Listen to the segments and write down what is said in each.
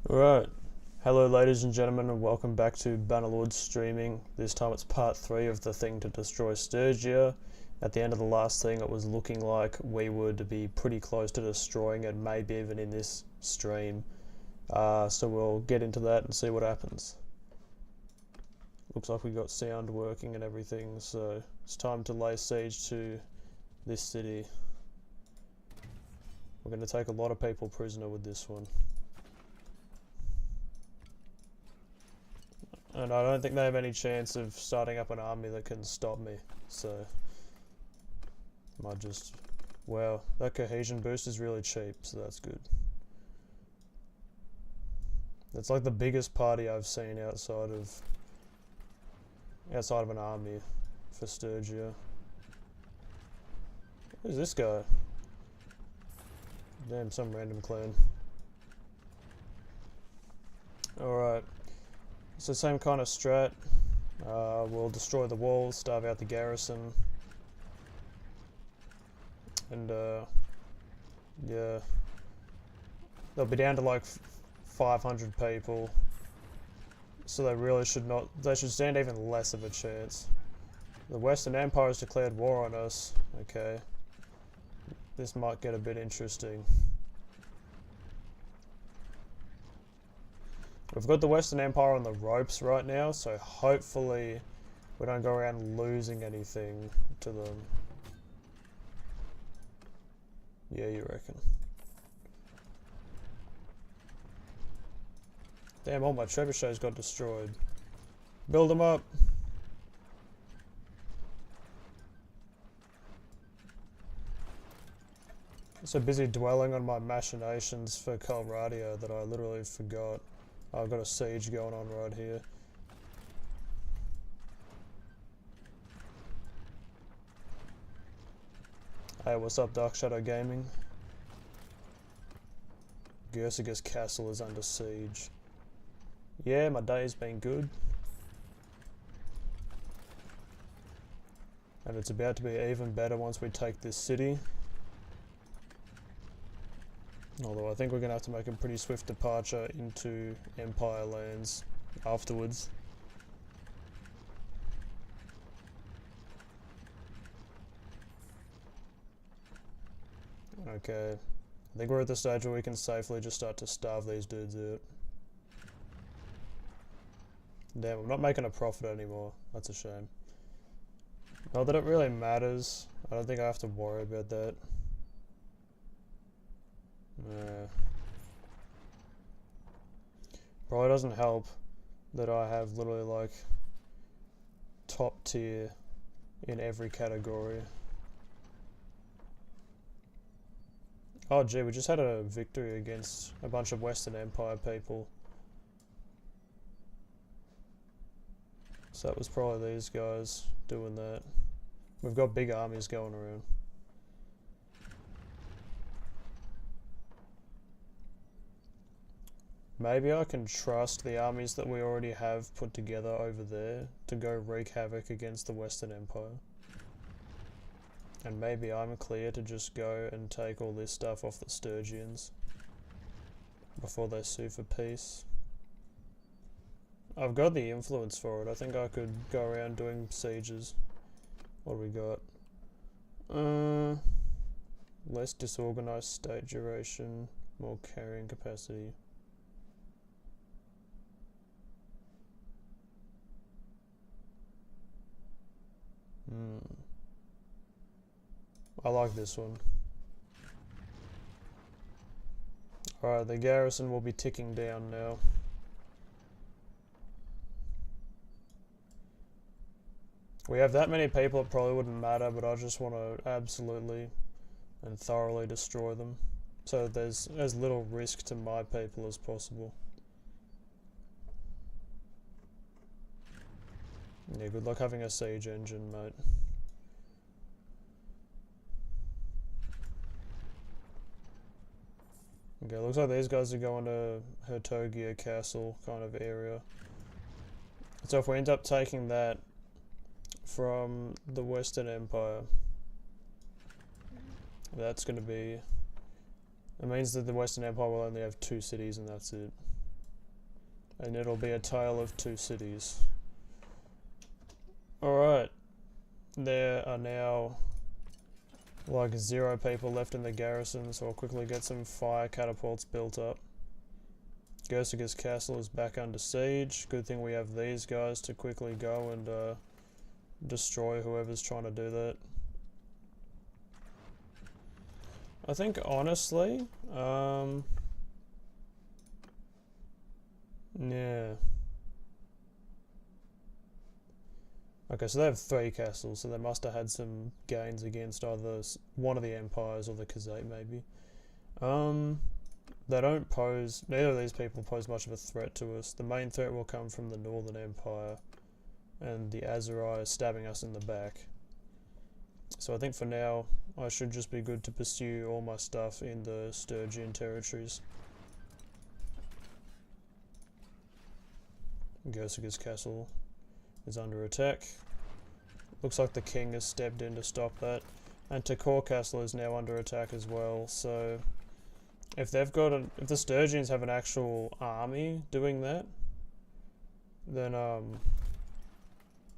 Alright, hello ladies and gentlemen and welcome back to Bannerlord Streaming. This time it's part 3 of the thing to destroy Sturgia. At the end of the last thing it was looking like we would be pretty close to destroying it, maybe even in this stream. So we'll get into that and see what happens. Looks like we got sound working and everything, so it's time to lay siege to this city. We're going to take a lot of people prisoner with this one. And I don't think they have any chance of starting up an army that can stop me, so might just... Wow, that cohesion boost is really cheap, so that's good. It's like the biggest party I've seen outside of an army for Sturgia. Who's this guy? Damn, some random clan. Alright. So same kind of strat. We'll destroy the walls, starve out the garrison, and yeah, they'll be down to like 500 people, so they really should not. They should stand even less of a chance. The Western Empire has declared war on us. Okay, this might get a bit interesting. We've got the Western Empire on the ropes right now, so hopefully we don't go around losing anything to them. Yeah, you reckon. Damn, all my trebuchets got destroyed. Build them up! I'm so busy dwelling on my machinations for Calradio that I literally forgot. I've got a siege going on right here. Hey, what's up, Dark Shadow Gaming? Gersiga's castle is under siege. Yeah, my day's been good. And it's about to be even better once we take this city. Although I think we're going to have to make a pretty swift departure into Empire lands afterwards. Okay, I think we're at the stage where we can safely just start to starve these dudes out. Damn, I'm not making a profit anymore. That's a shame. Not that it really matters. I don't think I have to worry about that. Probably doesn't help that I have literally like top tier in every category. Oh gee, we just had a victory against a bunch of Western Empire people. So that was probably these guys doing that. We've got big armies going around. Maybe I can trust the armies that we already have put together over there to go wreak havoc against the Western Empire. And maybe I'm clear to just go and take all this stuff off the Sturgians before they sue for peace. I've got the influence for it. I think I could go around doing sieges. What do we got? Less disorganized state duration, more carrying capacity. I like this one. Alright, the garrison will be ticking down now. We have that many people, it probably wouldn't matter, but I just want to absolutely and thoroughly destroy them, so that there's as little risk to my people as possible. Yeah, good luck having a siege engine, mate. Okay, looks like these guys are going to Sturgia Castle kind of area. So if we end up taking that from the Western Empire, that's going to be... It means that the Western Empire will only have 2 cities and that's it. and it'll be a tale of two cities. Alright, there are now like 0 people left in the garrison, so I'll quickly get some fire catapults built up. Gersiger's castle is back under siege. Good thing we have these guys to quickly go and destroy whoever's trying to do that. I think honestly, yeah. Okay, so they have 3 castles, so they must have had some gains against either one of the empires or the Khazate, maybe. They don't pose, neither of these people pose much of a threat to us. The main threat will come from the Northern Empire, and the Azerai is stabbing us in the back. So I think for now, I should just be good to pursue all my stuff in the Sturgian territories. Gersiger's castle is under attack. Looks like the king has stepped in to stop that. And Takor Castle is now under attack as well, so if they've got if the Sturgians have an actual army doing that, then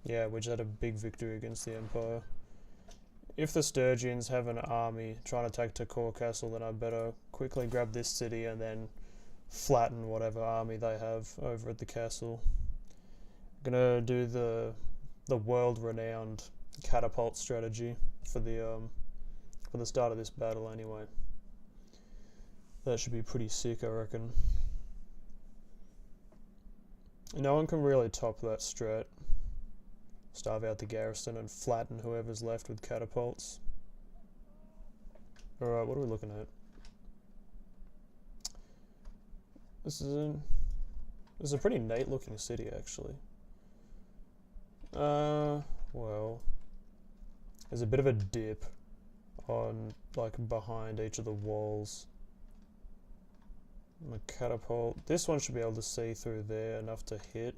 yeah, we just had a big victory against the Empire. If the Sturgians have an army trying to take Takor Castle, then I better quickly grab this city and then flatten whatever army they have over at the castle. I'm gonna do the world-renowned catapult strategy for the start of this battle anyway. That should be pretty sick, I reckon. No one can really top that strat. Starve out the garrison and flatten whoever's left with catapults. Alright, what are we looking at? This is a pretty neat looking city, actually. Well, there's a bit of a dip on, like, behind each of the walls. My catapult. This one should be able to see through there enough to hit.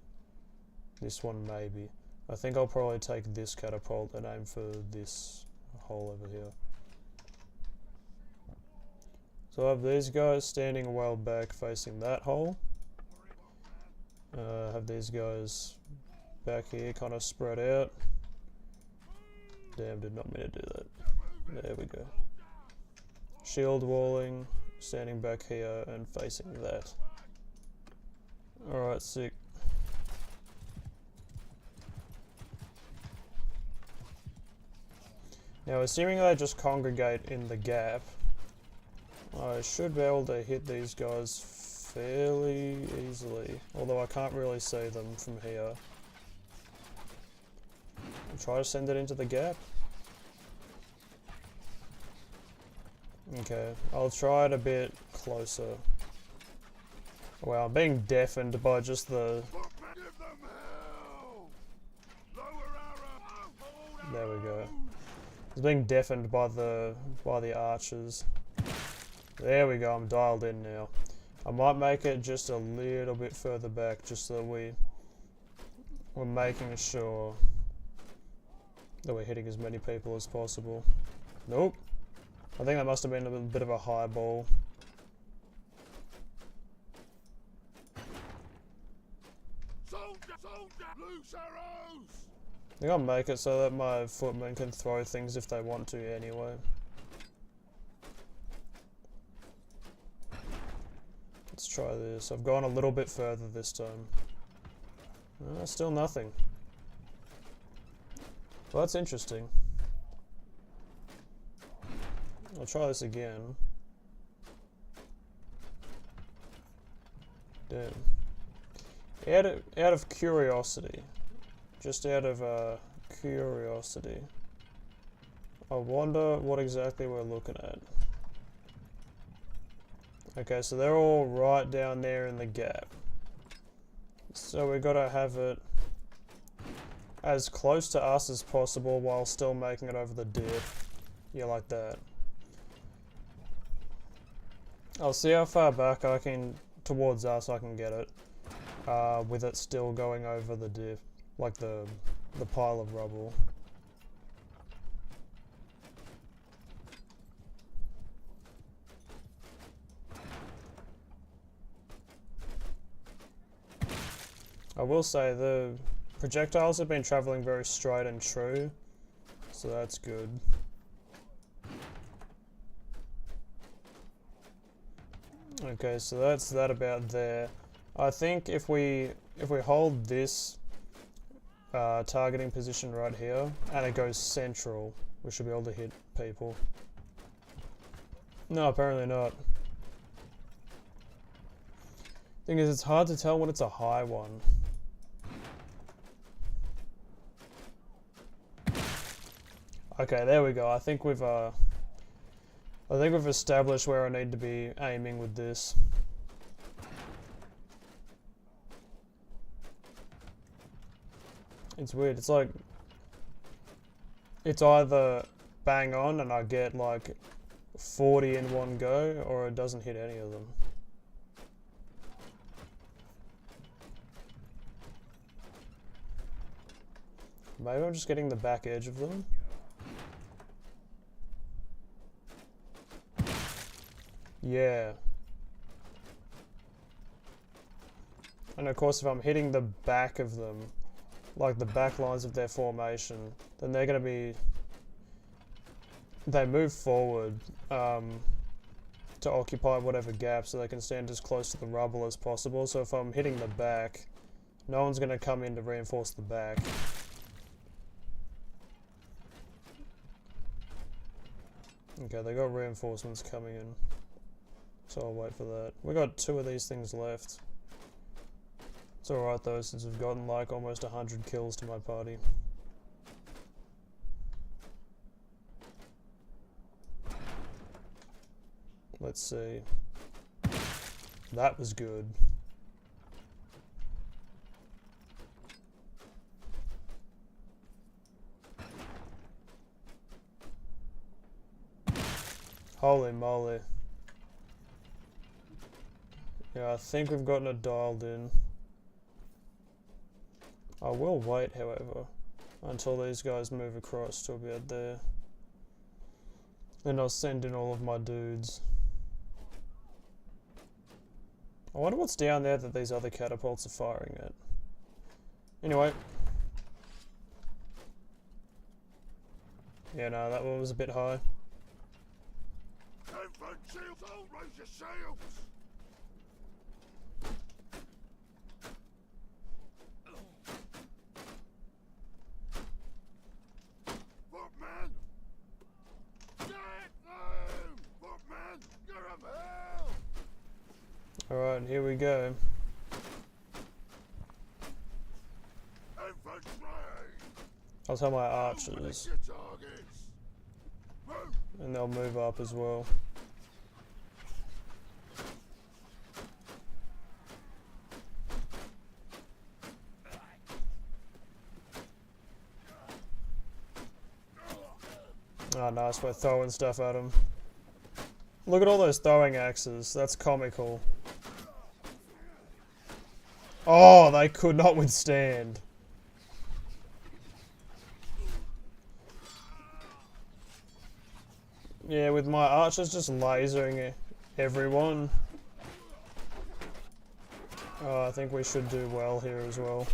This one maybe. I think I'll probably take this catapult and aim for this hole over here. So I have these guys standing a while back facing that hole. Have these guys back here kind of spread out. Damn, did not mean to do that. There we go. Shield walling, standing back here and facing that. Alright, sick. Now, assuming they just congregate in the gap, I should be able to hit these guys fairly easily, although I can't really see them from here. I'll try to send it into the gap. Okay, I'll try it a bit closer. Wow, I'm being deafened by just the... There we go. I was being deafened by the archers. There we go, I'm dialed in now. I might make it just a little bit further back, just so we're making sure that we're hitting as many people as possible. Nope. I think that must have been a bit of a high ball. Soldier, loose arrows! I think I'll make it so that my footmen can throw things if they want to anyway. Let's try this. I've gone a little bit further this time. Still nothing. Well, that's interesting. I'll try this again. Damn. Out of curiosity. Just out of curiosity. I wonder what exactly we're looking at. Okay, so they're all right down there in the gap. So we've got to have it as close to us as possible while still making it over the dip. Yeah, like that. I'll see how far back I can, towards us I can get it, with it still going over the dip, like the pile of rubble. I will say the projectiles have been travelling very straight and true, so that's good. Okay, so that's that about there. I think if we hold this targeting position right here and it goes central, we should be able to hit people. No, apparently not. Thing is, it's hard to tell when it's a high one. Okay, there we go. I think we've established where I need to be aiming with this. It's weird. It's like it's either bang on and I get like 40 in one go, or it doesn't hit any of them. Maybe I'm just getting the back edge of them. Yeah. And of course if I'm hitting the back of them, like the back lines of their formation, then they're going to be... They move forward to occupy whatever gap so they can stand as close to the rubble as possible. So if I'm hitting the back, no one's going to come in to reinforce the back. Okay, they got reinforcements coming in. So I'll wait for that. We got 2 of these things left. It's alright though, since we've gotten like almost 100 kills to my party. Let's see. That was good. Holy moly. Yeah, I think we've gotten it dialed in. I will wait, however, until these guys move across to about there. Then I'll send in all of my dudes. I wonder what's down there that these other catapults are firing at. Anyway. Yeah, no, that one was a bit high. Raise your sails! Footman! Get them! Footman! Get them help! Alright, here we go. Infantry! I'll tell my archers. And they'll move up as well. Oh, nice, we're throwing stuff at them. Look at all those throwing axes, that's comical. Oh, they could not withstand. Yeah, with my archers just lasering everyone. Oh, I think we should do well here as well.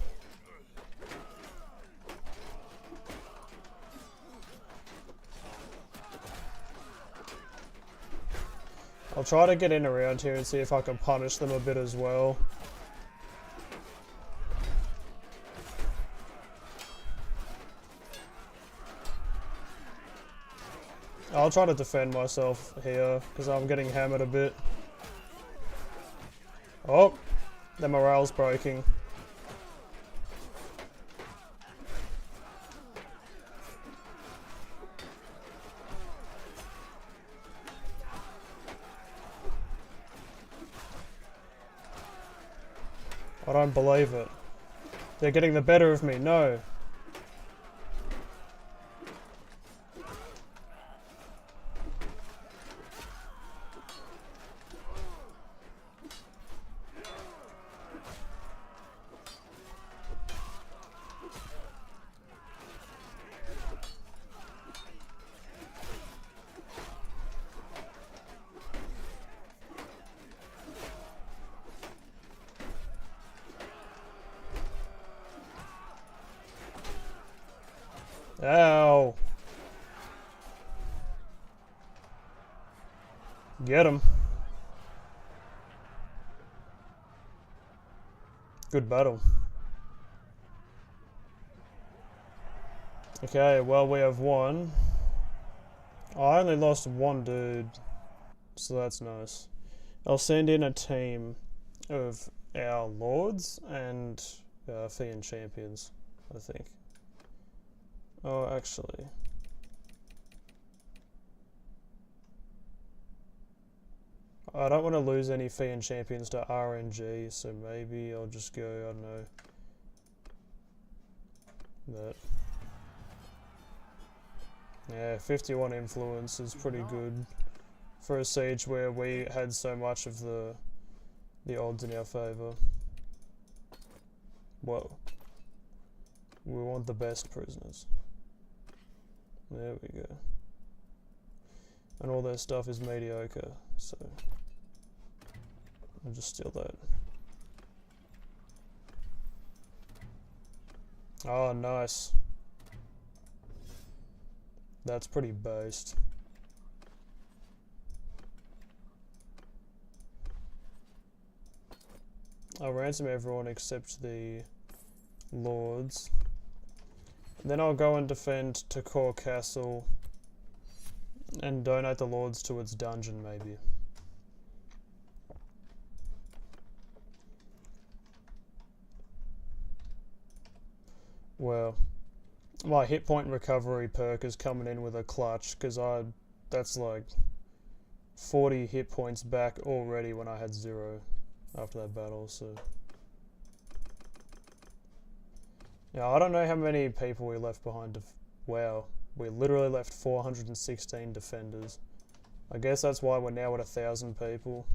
I'll try to get in around here and see if I can punish them a bit as well. I'll try to defend myself here, because I'm getting hammered a bit. Oh, the morale's breaking. I don't believe it. They're getting the better of me, no. Ow! Get him. Good battle. Okay, well, we have won. I only lost one dude, so that's nice. I'll send in a team of our lords and Fiend champions, I think. Oh, actually. I don't want to lose any Fiend champions to RNG, so maybe I'll just go, I don't know, that. Yeah, 51 influence is pretty good for a siege where we had so much of the odds in our favour. Well, we want the best prisoners. There we go. And all their stuff is mediocre, so I'll just steal that. Oh, nice. That's pretty based. I'll ransom everyone except the lords. Then I'll go and defend Takor Castle and donate the lords to its dungeon, maybe. Well, my hit point recovery perk is coming in with a clutch, because that's like 40 hit points back already when I had 0 after that battle, so. Yeah, I don't know how many people we left behind. Wow, we literally left 416 defenders. I guess that's why we're now at 1,000 people.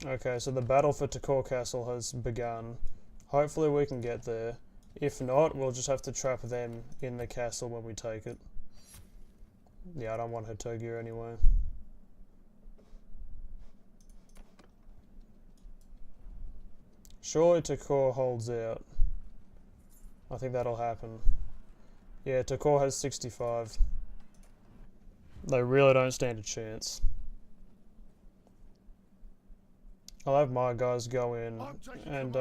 Okay, so the battle for Takor Castle has begun. Hopefully we can get there. If not, we'll just have to trap them in the castle when we take it. Yeah, I don't want Hatogia anyway. Surely Takor holds out. I think that'll happen. Yeah, Takor has 65. They really don't stand a chance. I'll have my guys go in and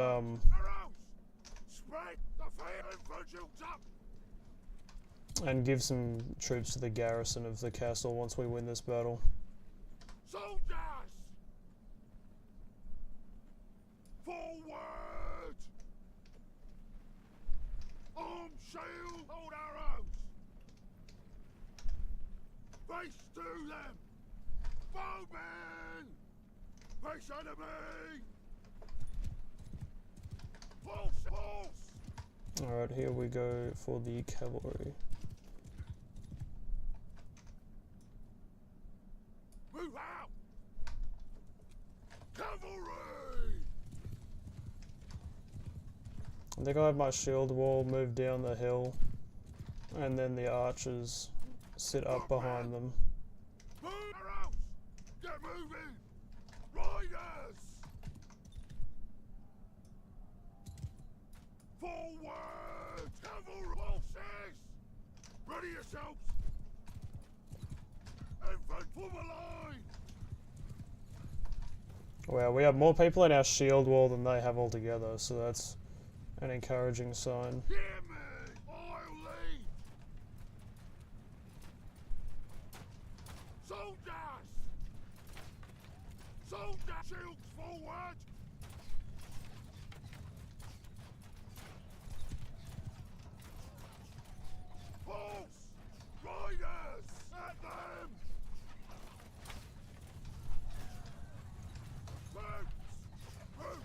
and give some troops to the garrison of the castle once we win this battle. Soldiers! Forward! Arm, shield, hold arrows! Face to them! Bowmen! Face enemy! Pulse, pulse! Alright, here we go for the cavalry. Move out! Cavalry! I think I have my shield wall move down the hill, and then the archers sit up behind them. Move arrows! Get moving! Riders! Forward! Cavalry pulses! Ready yourselves! Infantry, form a line! Well, we have more people in our shield wall than they have altogether, so that's an encouraging sign. Hear me! I'll lead! Soldiers! Soldiers! Shields forward! Pulse! Riders! At them! Boots! Boots!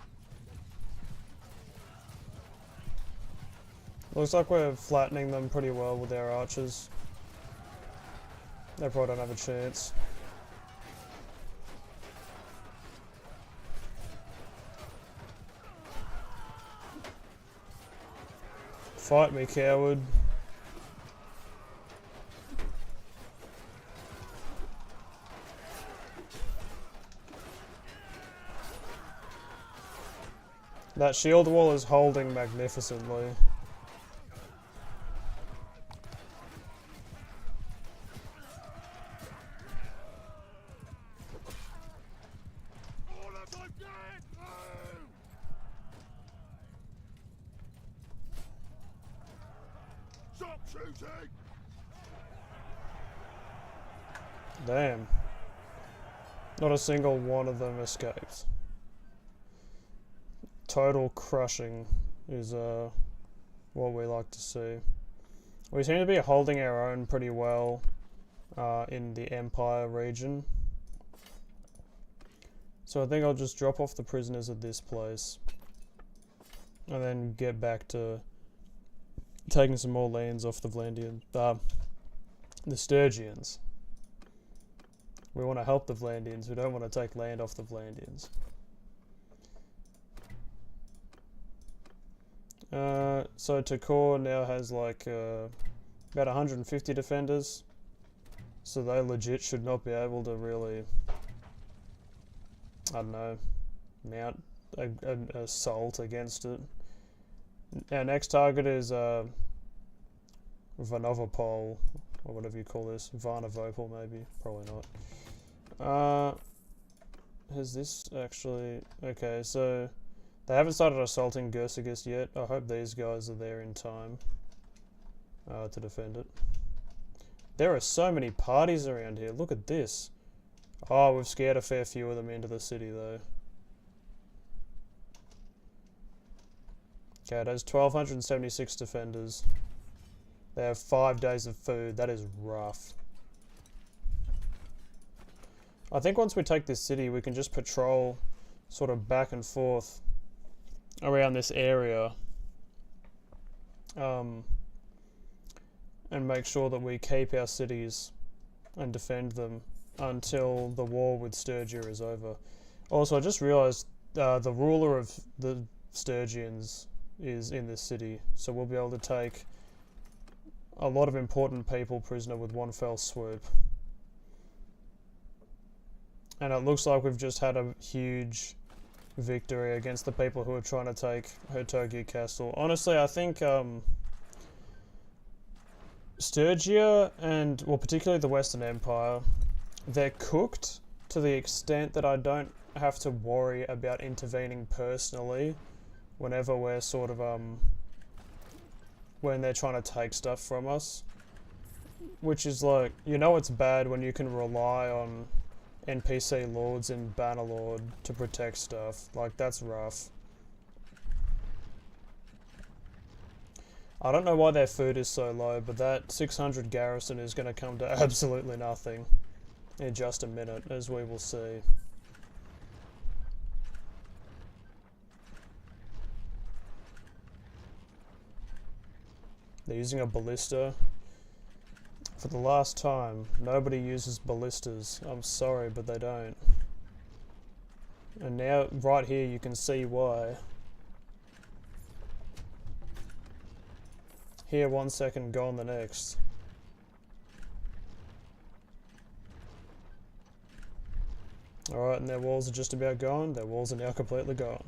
Looks like we're flattening them pretty well with our archers. They probably don't have a chance. Fight me, coward. That shield wall is holding magnificently. All of them get through! Stop shooting! Damn. Not a single one of them escaped. Total crushing is what we like to see. We seem to be holding our own pretty well in the Empire region. So I think I'll just drop off the prisoners at this place and then get back to taking some more lands off the Vlandians. The Sturgians. We want to help the Vlandians, we don't want to take land off the Vlandians. So Takor now has like about 150 defenders, so they legit should not be able to really, I don't know, mount an assault against it. Our next target is Vanovopol, or whatever you call this, Varnavopol maybe, probably not. Has this actually, okay, so they haven't started assaulting Gersigis yet. I hope these guys are there in time to defend it. There are so many parties around here. Look at this. Oh, we've scared a fair few of them into the city though. Okay, it has 1,276 defenders. They have 5 days of food. That is rough. I think once we take this city, we can just patrol sort of back and forth around this area and make sure that we keep our cities and defend them until the war with Sturgia is over. Also, I just realised the ruler of the Sturgians is in this city, so we'll be able to take a lot of important people prisoner with one fell swoop. And it looks like we've just had a huge victory against the people who are trying to take Sturgia Castle. Honestly, I think Sturgia and, well, particularly the Western Empire, they're cooked to the extent that I don't have to worry about intervening personally whenever we're sort of, when they're trying to take stuff from us. Which is like, you know it's bad when you can rely on NPC lords in Bannerlord to protect stuff. Like, that's rough. I don't know why their food is so low, but that 600 garrison is going to come to absolutely nothing in just a minute, as we will see. They're using a ballista. For the last time, nobody uses ballistas. I'm sorry, but they don't. And now, right here, you can see why. Here 1 second, gone the next. Alright, and their walls are just about gone. Their walls are now completely gone.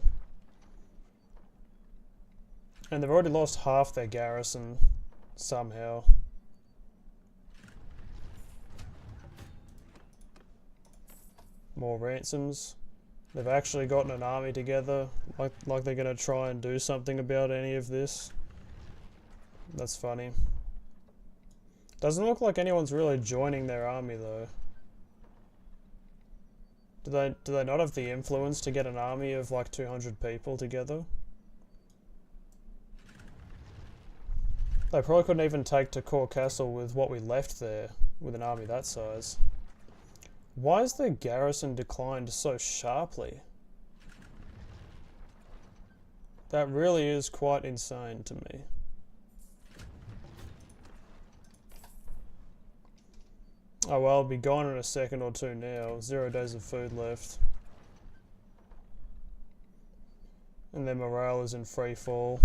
And they've already lost half their garrison, somehow. More ransoms. They've actually gotten an army together, like they're gonna try and do something about any of this. That's funny. Doesn't look like anyone's really joining their army though. Do they not have the influence to get an army of like 200 people together? They probably couldn't even take Takor Castle with what we left there, with an army that size. Why has the garrison declined so sharply? That really is quite insane to me. Oh well, I'll be gone in a second or two now. 0 days of food left. And their morale is in free fall.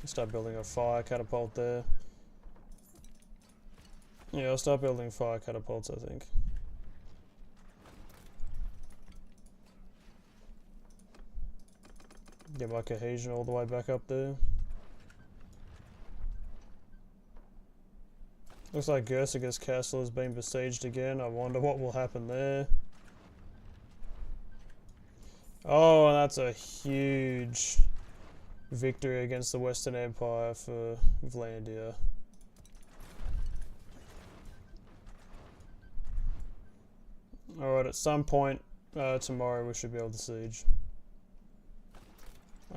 Start building a fire catapult there. Yeah, I'll start building fire catapults, I think. Get my cohesion all the way back up there. Looks like Gersiga's castle has been besieged again. I wonder what will happen there. Oh, and that's a huge victory against the Western Empire for Vlandia. Alright, at some point tomorrow we should be able to siege.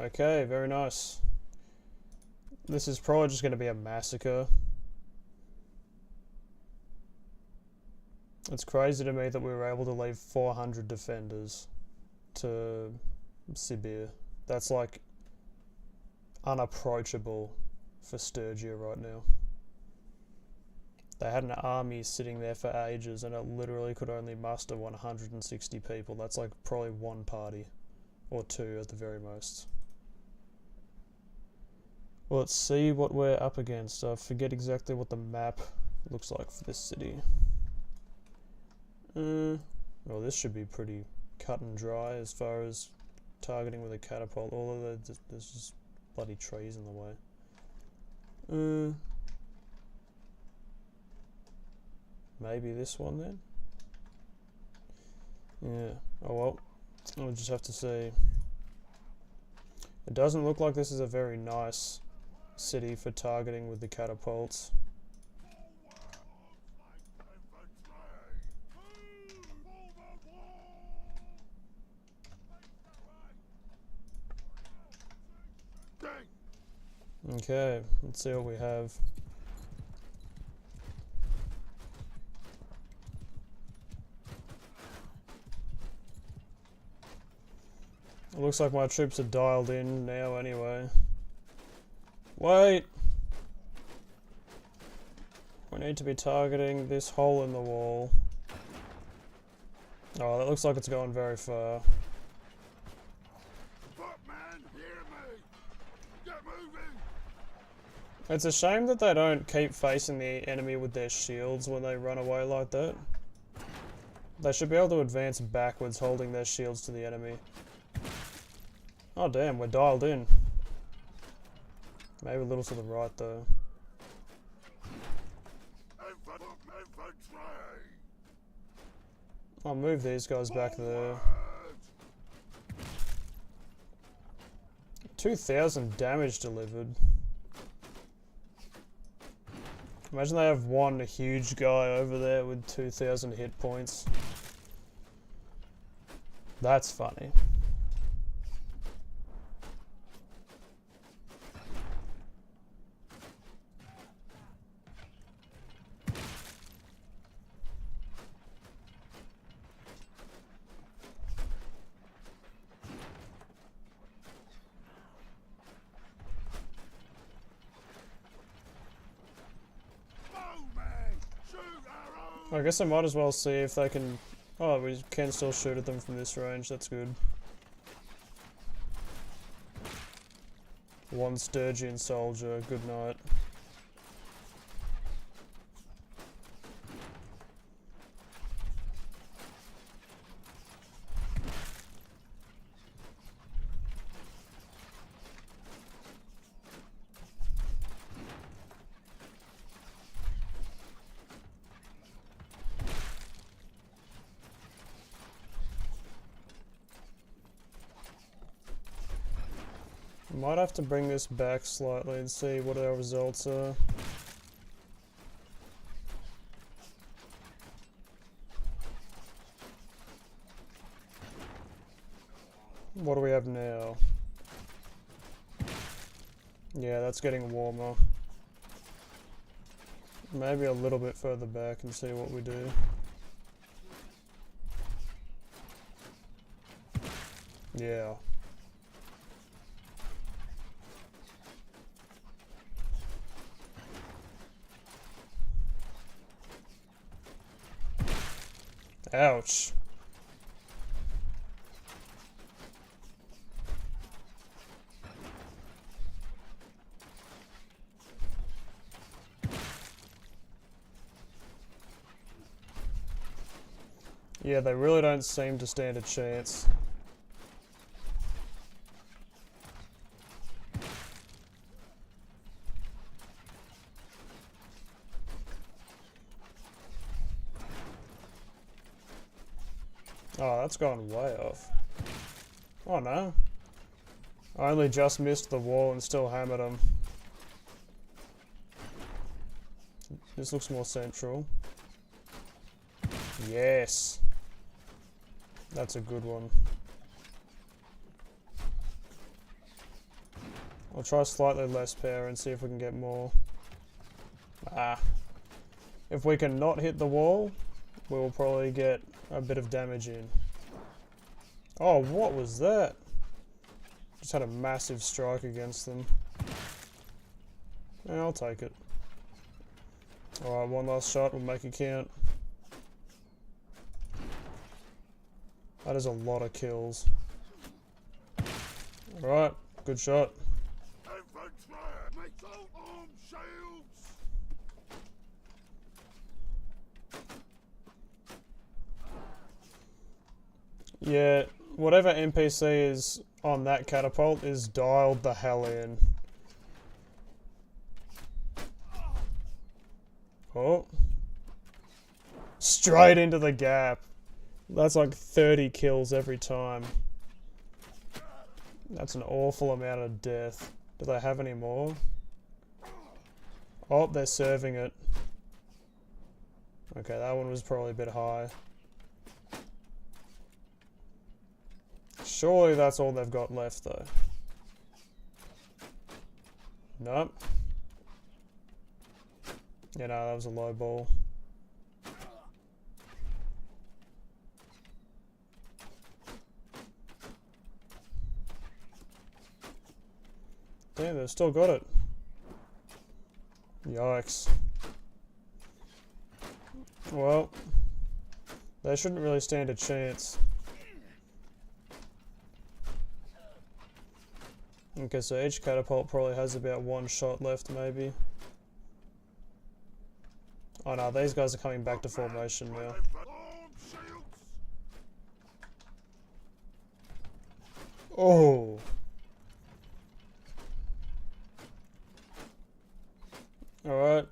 Okay, very nice. This is probably just going to be a massacre. It's crazy to me that we were able to leave 400 defenders to Sibir. That's like unapproachable for Sturgia right now. They had an army sitting there for ages and it literally could only muster 160 people. That's like probably one party, or two at the very most. Well, let's see what we're up against. I forget exactly what the map looks like for this city. Well, this should be pretty cut and dry as far as targeting with a catapult, although there's just bloody trees in the way. Maybe this one then? Yeah, oh well, we'll just have to see. It doesn't look like this is a very nice city for targeting with the catapults. Okay, let's see what we have. It looks like my troops are dialed in now anyway. Wait! We need to be targeting this hole in the wall. Oh, that looks like it's going very far. It's a shame that they don't keep facing the enemy with their shields when they run away like that. They should be able to advance backwards holding their shields to the enemy. Oh damn, we're dialed in. Maybe a little to the right though. I'll move these guys back there. 2,000 damage delivered. Imagine they have one huge guy over there with 2,000 hit points. That's funny. I guess I might as well see if they can... Oh, we can still shoot at them from this range, that's good. One Sturgian soldier, good night. Might have to bring this back slightly and see what our results are. What do we have now? Yeah, that's getting warmer. Maybe a little bit further back and see what we do. Yeah. Ouch. Yeah, they really don't seem to stand a chance. Oh, that's gone way off. Oh no. I only just missed the wall and still hammered him. This looks more central. Yes. That's a good one. I'll try slightly less power and see if we can get more. Ah. If we can not hit the wall, we will probably get a bit of damage in. Oh, what was that? Just had a massive strike against them. Yeah, I'll take it. Alright, one last shot, we'll make it count. That is a lot of kills. Alright, good shot. Yeah, whatever NPC is on that catapult is dialed the hell in. Oh. Straight into the gap. That's like 30 kills every time. That's an awful amount of death. Do they have any more? Oh, they're serving it. Okay, that one was probably a bit high. Surely that's all they've got left though. Nope. Yeah, no, that was a low ball. Damn, they've still got it. Yikes. Well, they shouldn't really stand a chance. Okay, so each catapult probably has about one shot left, maybe. Oh no, these guys are coming back to formation now. Oh! Alright.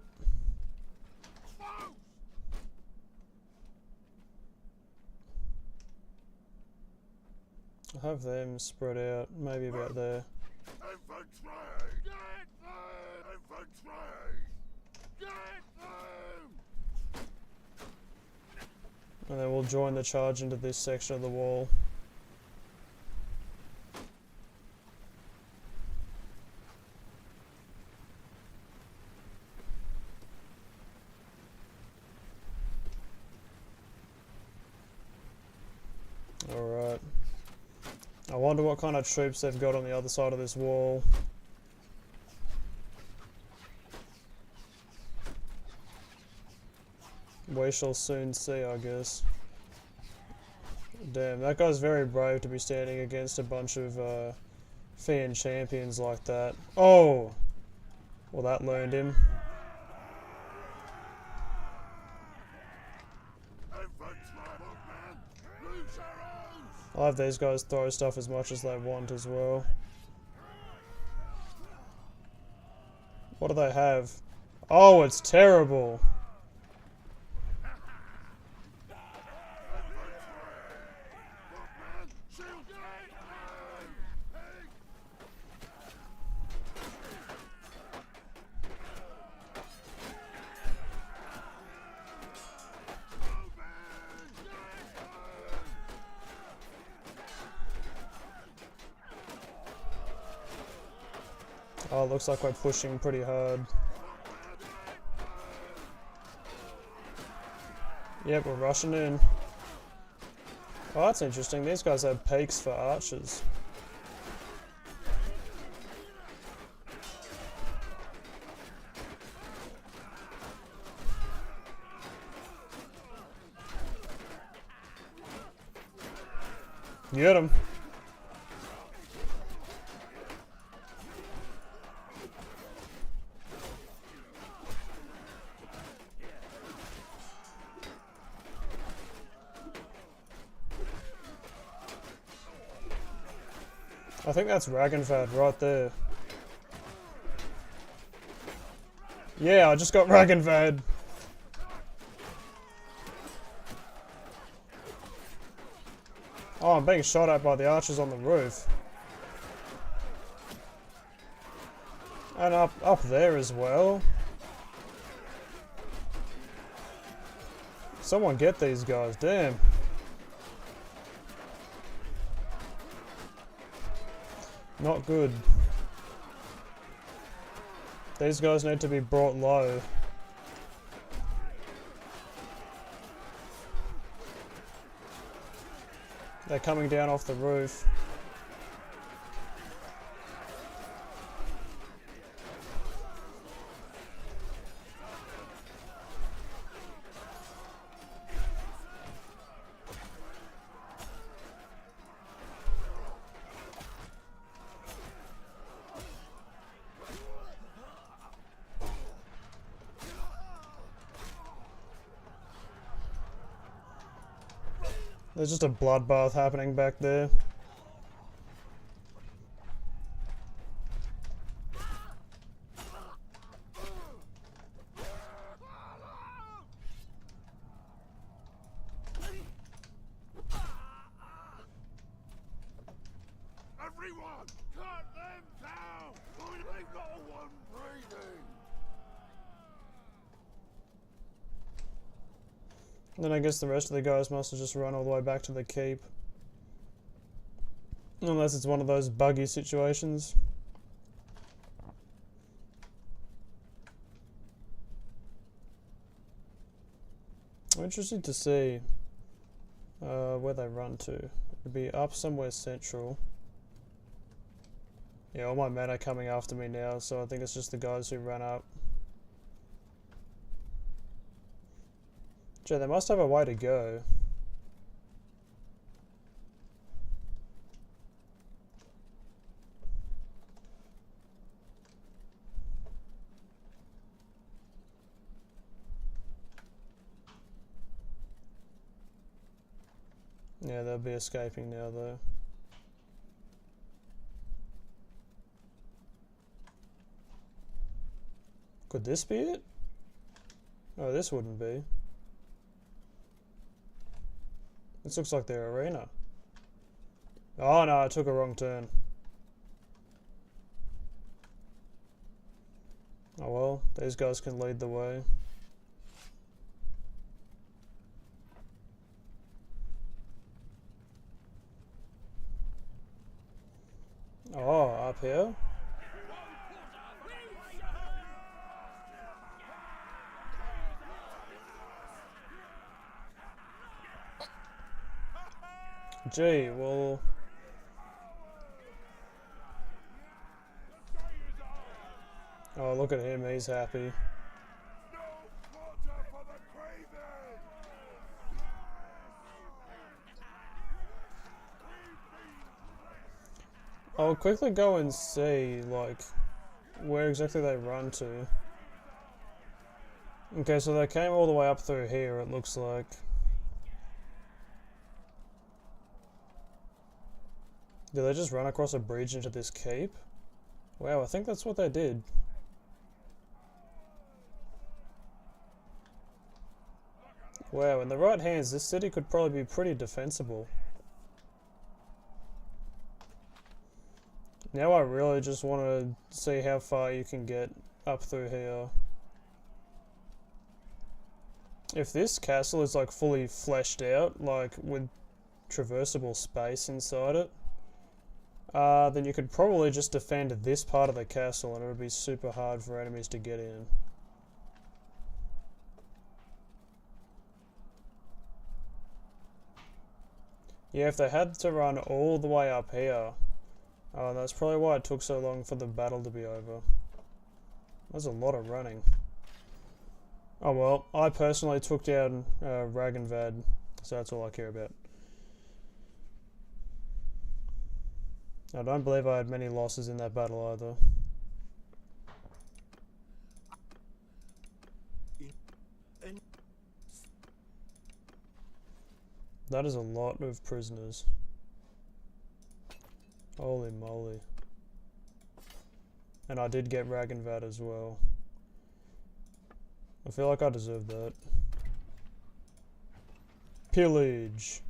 I'll have them spread out, maybe about there. And then we'll join the charge into this section of the wall. Alright. I wonder what kind of troops they've got on the other side of this wall. We shall soon see, I guess. Damn, that guy's very brave to be standing against a bunch of Fian champions like that. Oh! Well, that learned him. I'll have these guys throw stuff as much as they want as well. What do they have? Oh, it's terrible! Oh, it looks like we're pushing pretty hard. Yep, we're rushing in. Oh, that's interesting. These guys have peaks for archers. Get him. I think that's Ragnvad right there. Yeah, I just got Ragnvad. Oh, I'm being shot at by the archers on the roof. And up there as well. Someone get these guys, damn. Not good. These guys need to be brought low. They're coming down off the roof. There's just a bloodbath happening back there. Everyone, cut them down! They've got one breathing! Then I guess the rest of the guys must have just run all the way back to the keep. Unless it's one of those buggy situations. I'm interested to see where they run to. It'd be up somewhere central. Yeah, all my men are coming after me now, so I think it's just the guys who ran up. Gee, they must have a way to go. Yeah, they'll be escaping now though. Could this be it? Oh, this wouldn't be. This looks like their arena. Oh no, I took a wrong turn. Oh well, these guys can lead the way. Oh, up here? Gee, well... Oh, look at him, he's happy. I'll quickly go and see, like, where exactly they run to. Okay, so they came all the way up through here, it looks like. Did they just run across a bridge into this keep? Wow, I think that's what they did. Wow, in the right hands, this city could probably be pretty defensible. Now I really just want to see how far you can get up through here. If this castle is like fully fleshed out, like with traversable space inside it, then you could probably just defend this part of the castle and it would be super hard for enemies to get in. Yeah, if they had to run all the way up here, that's probably why it took so long for the battle to be over. There's a lot of running. Oh well, I personally took down Ragenvad, so that's all I care about. I don't believe I had many losses in that battle either. That is a lot of prisoners. Holy moly. And I did get Ragenvad as well. I feel like I deserve that. Pillage.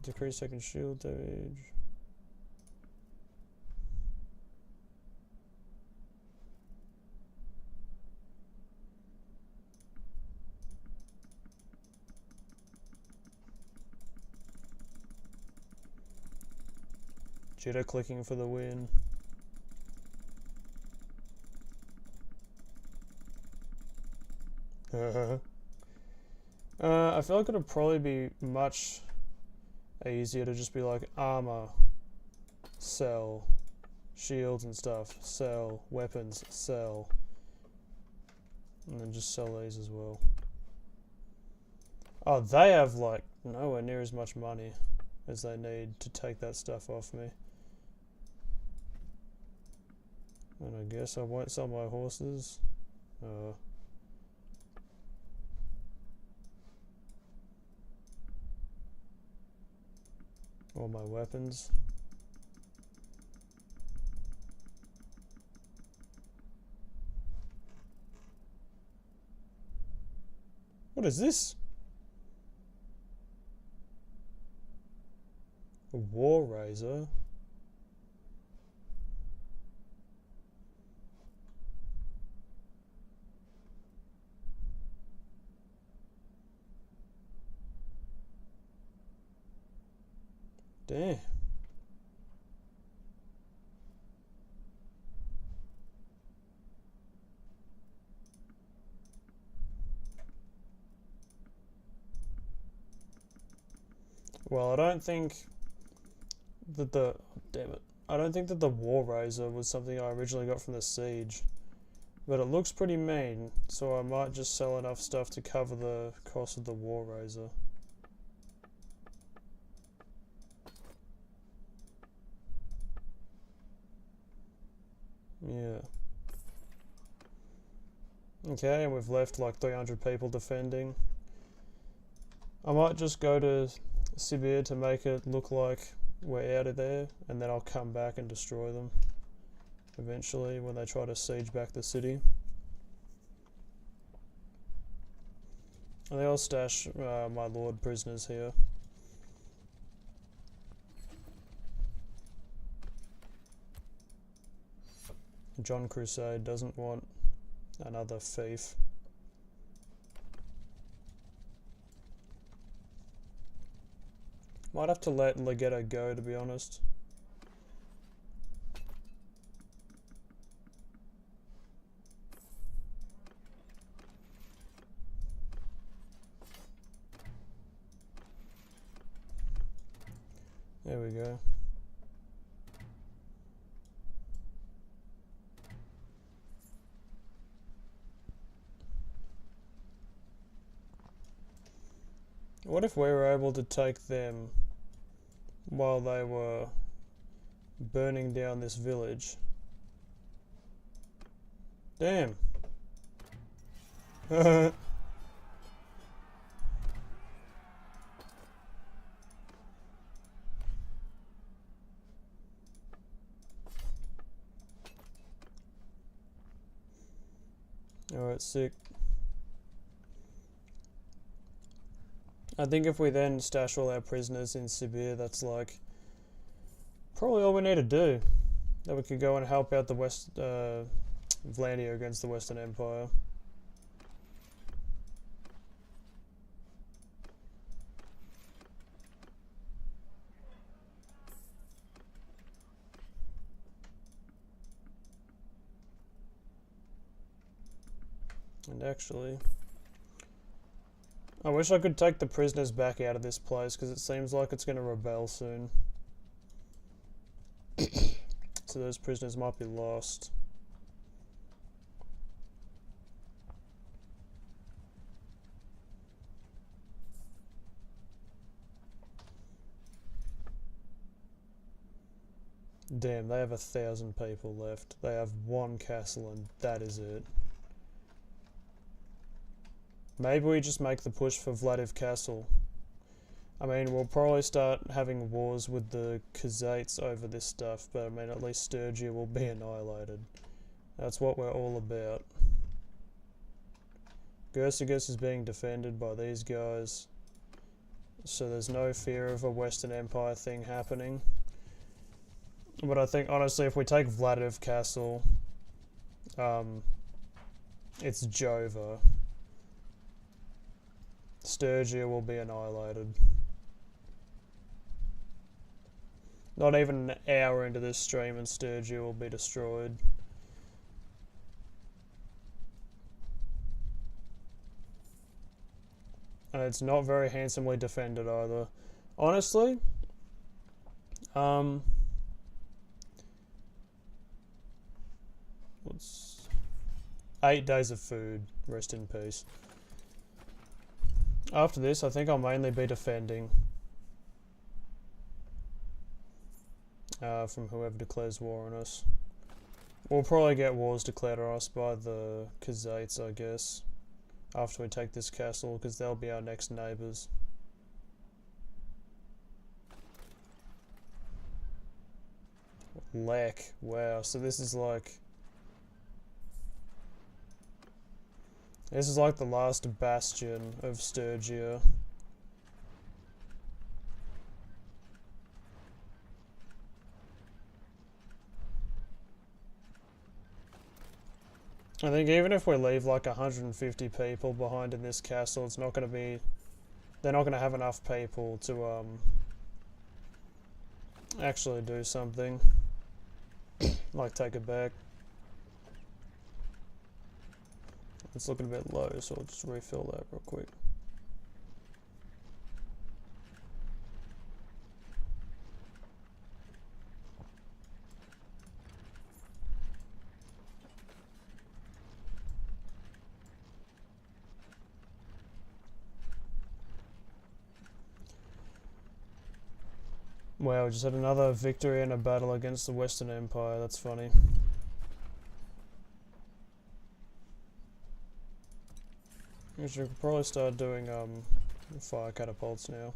Decrease second shield damage. Jitter clicking for the win. I feel like it'd probably be much easier to just be like armor, sell, shields and stuff, sell, weapons, sell, and then just sell these as well. Oh, they have like nowhere near as much money as they need to take that stuff off me. And I guess I won't sell my horses. Or my weapons. What is this? A war razor? Damn. Well, I don't think that the... Damn it. I don't think that the War Razor was something I originally got from the Siege. But it looks pretty mean, so I might just sell enough stuff to cover the cost of the War Razor. Yeah. Okay, and we've left like 300 people defending. I might just go to Sibir to make it look like we're out of there, and then I'll come back and destroy them eventually when they try to siege back the city. I think I'll stash my Lord prisoners here. John Crusade doesn't want another thief. Might have to let Legato go, to be honest. There we go. What if we were able to take them while they were burning down this village? Damn. Alright, sick. I think if we then stash all our prisoners in Sibir, that's like probably all we need to do. Then we could go and help out the West, Vlandia against the Western Empire. And actually, I wish I could take the prisoners back out of this place because it seems like it's going to rebel soon. So those prisoners might be lost. Damn, they have 1,000 people left. They have one castle and that is it. Maybe we just make the push for Vladiv Castle. I mean, we'll probably start having wars with the Khazaits over this stuff, but I mean, at least Sturgia will be annihilated. That's what we're all about. Gersigus is being defended by these guys. so there's no fear of a Western Empire thing happening. But I think, honestly, if we take Vladiv Castle, it's Jova. Sturgia will be annihilated. Not even an hour into this stream and Sturgia will be destroyed. And it's not very handsomely defended either. Honestly, what's 8 days of food, rest in peace. After this, I think I'll mainly be defending from whoever declares war on us. We'll probably get wars declared on us by the Khazaits, I guess, after we take this castle, because they'll be our next neighbours. Lek, wow, so this is like the last bastion of Sturgia. I think even if we leave like 150 people behind in this castle, it's not going to be... They're not going to have enough people to actually do something. Like take it back. It's looking a bit low, so I'll just refill that real quick. Wow, we just had another victory in a battle against the Western Empire. That's funny. We should probably start doing fire catapults now.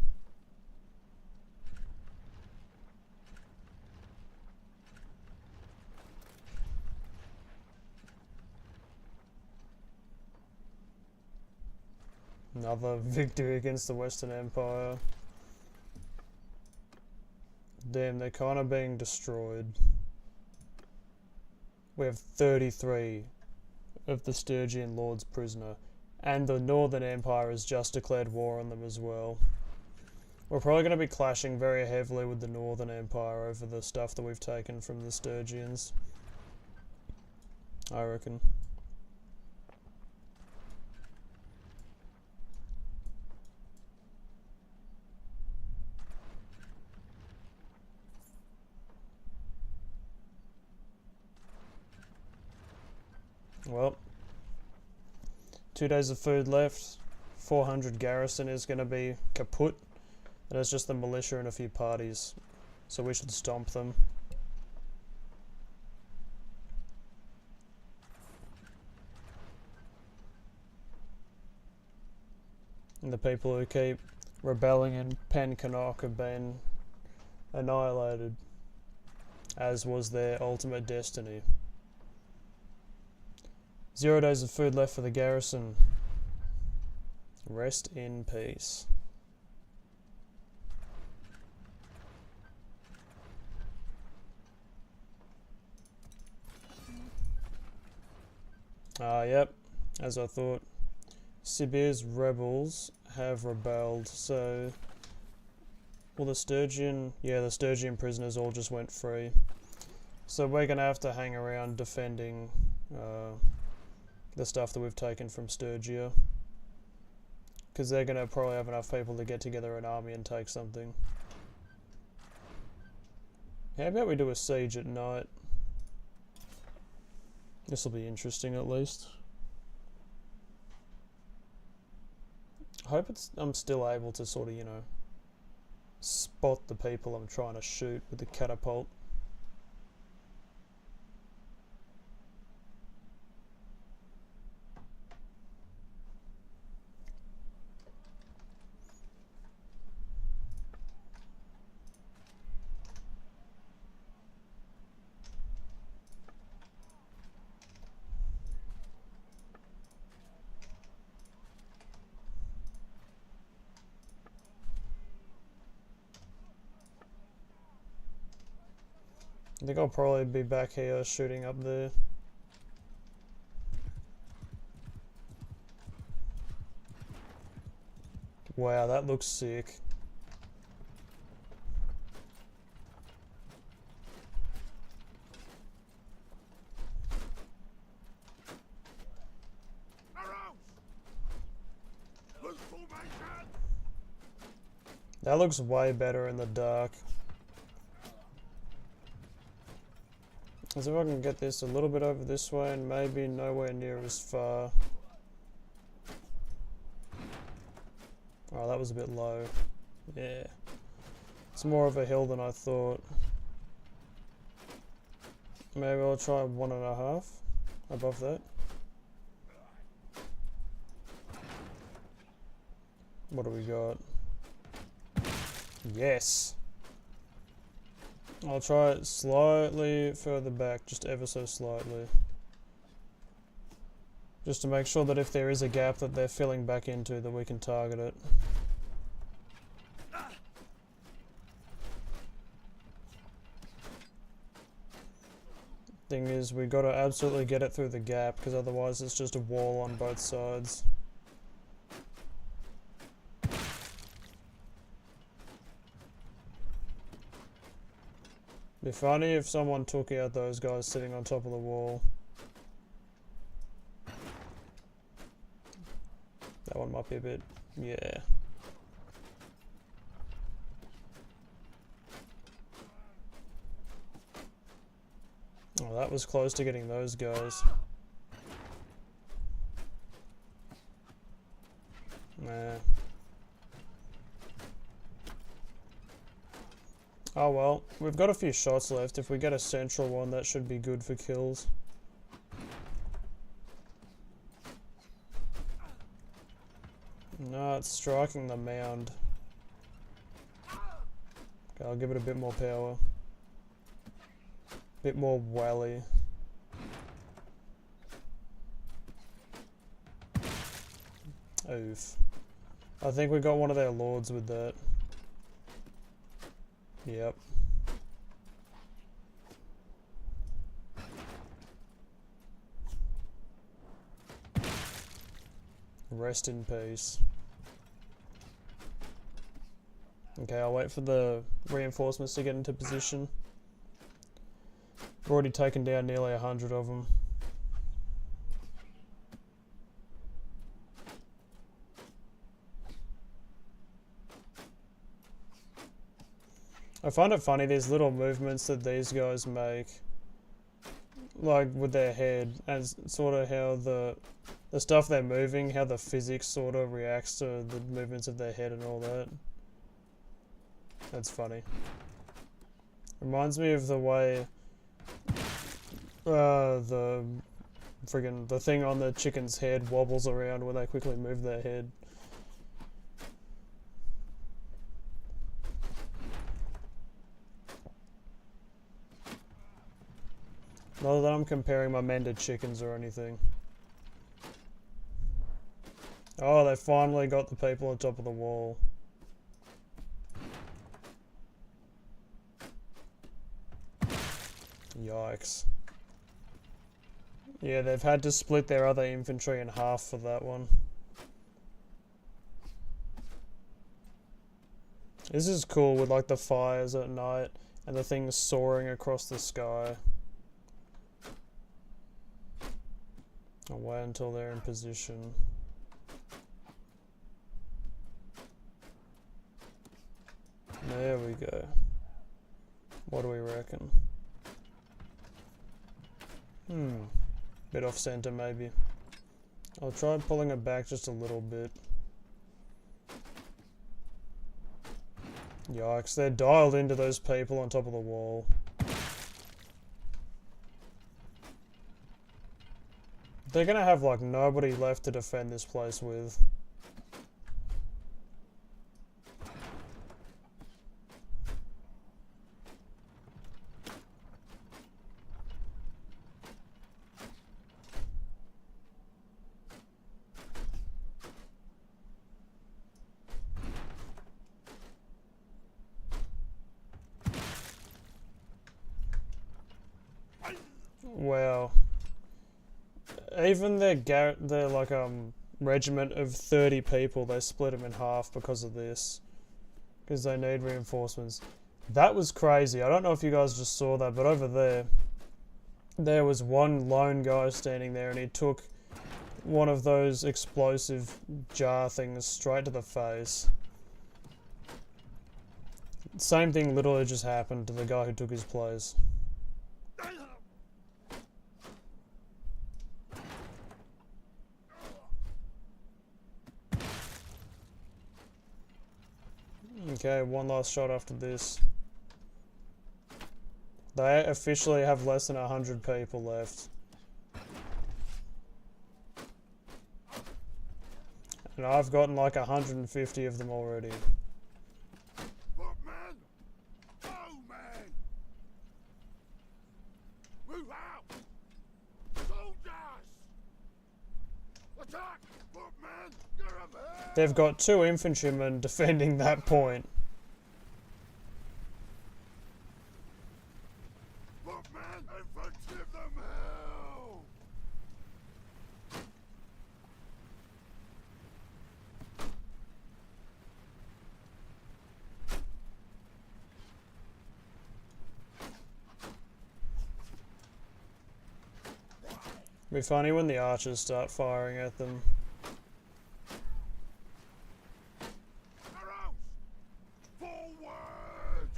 Another victory against the Western Empire. Damn, they're kind of being destroyed. We have 33 of the Sturgian Lords prisoner, and the Northern Empire has just declared war on them as well. We're probably going to be clashing very heavily with the Northern Empire over the stuff that we've taken from the Sturgians, I reckon. Well, 2 days of food left. 400 garrison is going to be kaput. And it's just the militia and a few parties. So we should stomp them. And the people who keep rebelling in Pencannock have been annihilated, as was their ultimate destiny. 0 days of food left for the garrison. Rest in peace. Yep, as I thought. Sibir's rebels have rebelled, so... Well, the Sturgian prisoners all just went free. So we're going to have to hang around defending the stuff that we've taken from Sturgia. Because they're going to probably have enough people to get together an army and take something. How about we do a siege at night? This will be interesting at least. I hope I'm still able to sort of, you know, spot the people I'm trying to shoot with the catapult. I think I'll probably be back here shooting up there. Wow, that looks sick. That looks way better in the dark. Let's see if I can get this a little bit over this way and maybe nowhere near as far. Oh, that was a bit low. Yeah. It's more of a hill than I thought. Maybe I'll try 1.5 above that. What do we got? Yes! I'll try it slightly further back, just ever so slightly. Just to make sure that if there is a gap that they're filling back into, that we can target it. Thing is, we gotta absolutely get it through the gap, because otherwise it's just a wall on both sides. It'd be funny if someone took out those guys sitting on top of the wall. That one might be a bit... yeah. Oh, that was close to getting those guys. Nah. Oh well, we've got a few shots left. If we get a central one, that should be good for kills. No, it's striking the mound. Okay, I'll give it a bit more power. Bit more wally. Oof. I think we got one of their lords with that. Yep. Rest in peace. Okay, I'll wait for the reinforcements to get into position. We've already taken down nearly 100 of them. I find it funny, these little movements that these guys make, like with their head, and sort of how the stuff they're moving, how the physics sort of reacts to the movements of their head and all that. That's funny. Reminds me of the way the thing on the chicken's head wobbles around when they quickly move their head. Not that I'm comparing my men to chickens or anything. Oh, they finally got the people on top of the wall. Yikes. Yeah, they've had to split their other infantry in half for that one. This is cool with like the fires at night and the things soaring across the sky. I'll wait until they're in position. There we go. What do we reckon? Bit off center maybe. I'll try pulling it back just a little bit. Yikes, they're dialed into those people on top of the wall. They're gonna have like nobody left to defend this place with. Even their like regiment of 30 people, they split them in half because of this, because they need reinforcements. That was crazy. I don't know if you guys just saw that, but over there was one lone guy standing there, and he took one of those explosive jar things straight to the face. Same thing literally just happened to the guy who took his place. Okay, one last shot after this. They officially have less than 100 people left. And I've gotten like 150 of them already. Footmen! Bowmen! Move out! Soldiers! Attack! Footmen! Get up here! They've got 2 infantrymen defending that point. Footmen! Infantry, give them hell! It'll be funny when the archers start firing at them. Arrows! Forward!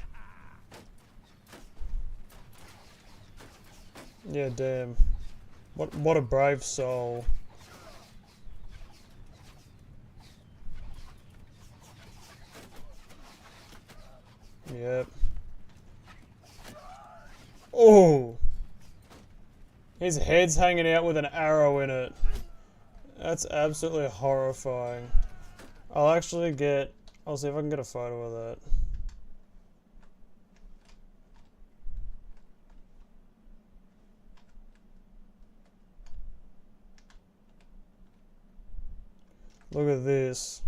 Yeah, damn. What a brave soul. Yep. Oh! His head's hanging out with an arrow in it. That's absolutely horrifying. I'll see if I can get a photo of that. Look at this.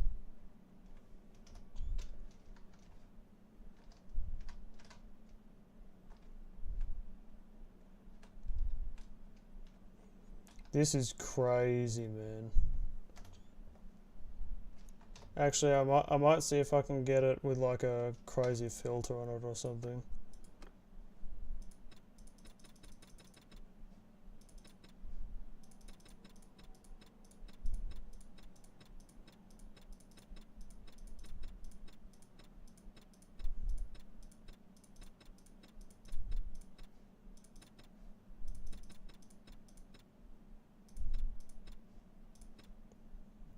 This is crazy, man. Actually, I might see if I can get it with like a crazy filter on it or something.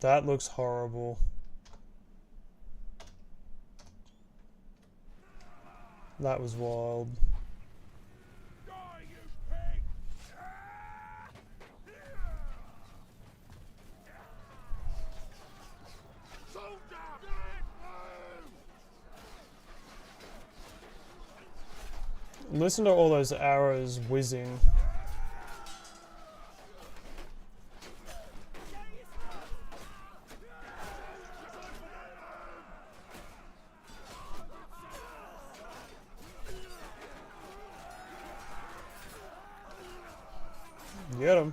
That looks horrible. That was wild. Die, you pig! Soldier! Move! Listen to all those arrows whizzing. Get him.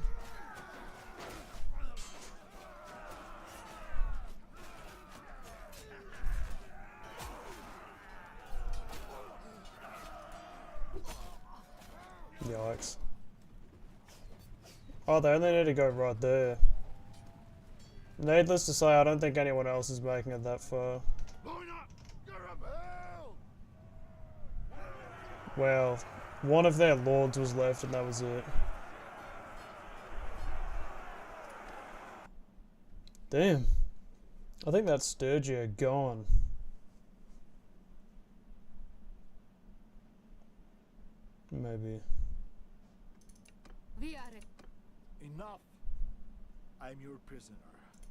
Yikes. Oh, they only need to go right there. Needless to say, I don't think anyone else is making it that far. Line up! Get up hell! Well, one of their lords was left and that was it. Damn. I think that's Sturgia gone. Maybe. We are Enough. I'm your prisoner.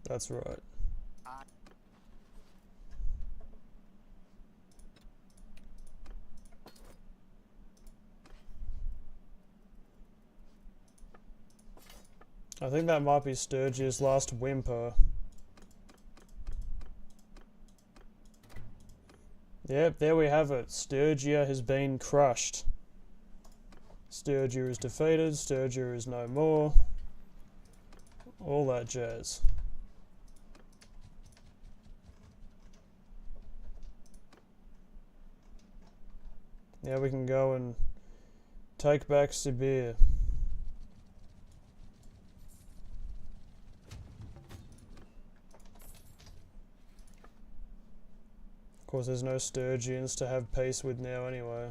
That's right. I think that might be Sturgia's last whimper. Yep, there we have it. Sturgia has been crushed. Sturgia is defeated. Sturgia is no more. all that jazz. Now we can go and take back Sibir. Of course, there's no Sturgians to have peace with now anyway.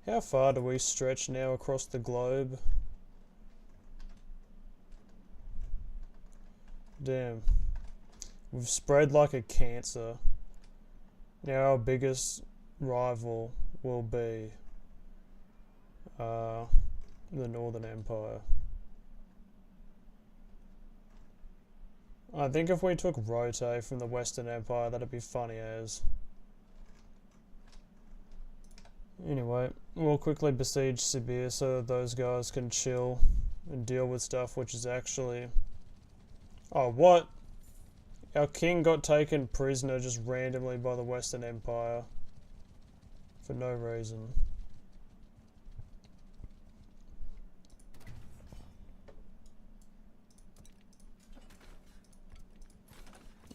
How far do we stretch now across the globe? Damn. We've spread like a cancer. Now our biggest rival will be the Northern Empire. I think if we took Rote from the Western Empire, that'd be funny as. Anyway, we'll quickly besiege Sibir so that those guys can chill and deal with stuff which is actually... Oh, what? Our king got taken prisoner just randomly by the Western Empire. For no reason.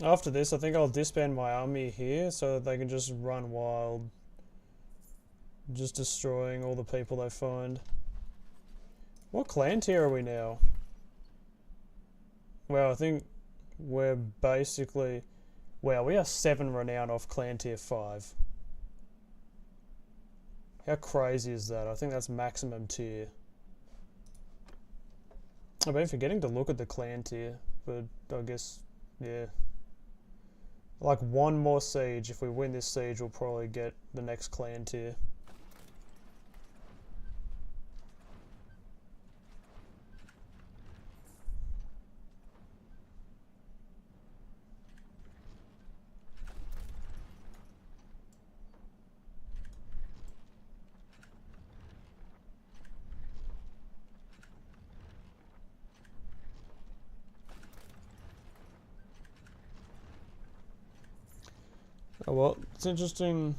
After this, I think I'll disband my army here so that they can just run wild. Just destroying all the people they find. What clan tier are we now? Well, I think we're basically... Well, we are 7 renown off clan tier 5. How crazy is that? I think that's maximum tier. I've been forgetting to look at the clan tier, but I guess, yeah. Like one more siege. If we win this siege, we'll probably get the next clan tier. Oh well, it's interesting.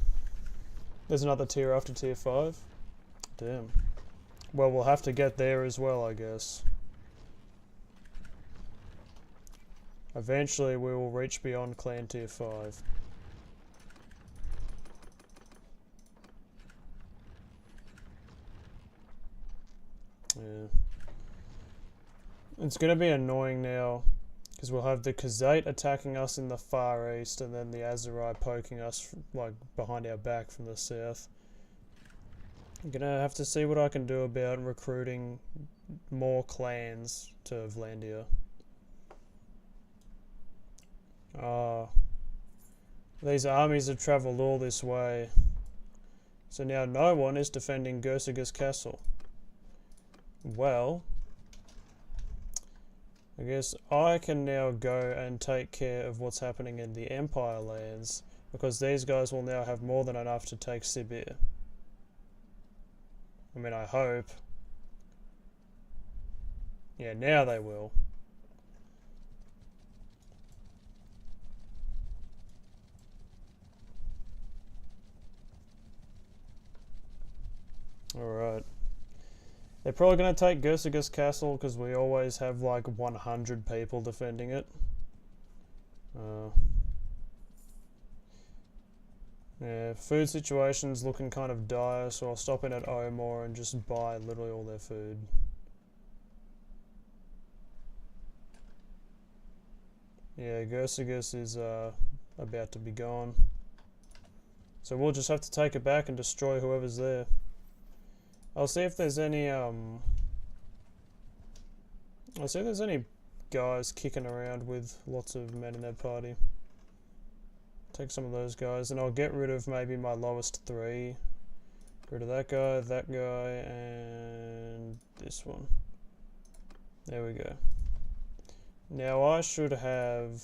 There's another tier after tier 5. Damn. Well, we'll have to get there as well, I guess. Eventually we will reach beyond clan tier 5. Yeah. It's gonna be annoying now. Because we'll have the Khazate attacking us in the far east and then the Azerai poking us like behind our back from the south. I'm gonna have to see what I can do about recruiting more clans to Vlandia. These armies have travelled all this way. So now no one is defending Gersiga's castle. Well... I guess I can now go and take care of what's happening in the Empire lands, because these guys will now have more than enough to take Sibir. I mean, I hope. Yeah, now they will. Alright. They're probably going to take Gersiga's castle because we always have like 100 people defending it. Yeah, food situation's looking kind of dire, so I'll stop in at Omor and just buy literally all their food. Yeah, Gersigas is about to be gone. So we'll just have to take it back and destroy whoever's there. I'll see if there's any guys kicking around with lots of men in their party. Take some of those guys, and I'll get rid of maybe my lowest 3. Get rid of that guy, and this one. There we go. Now I should have,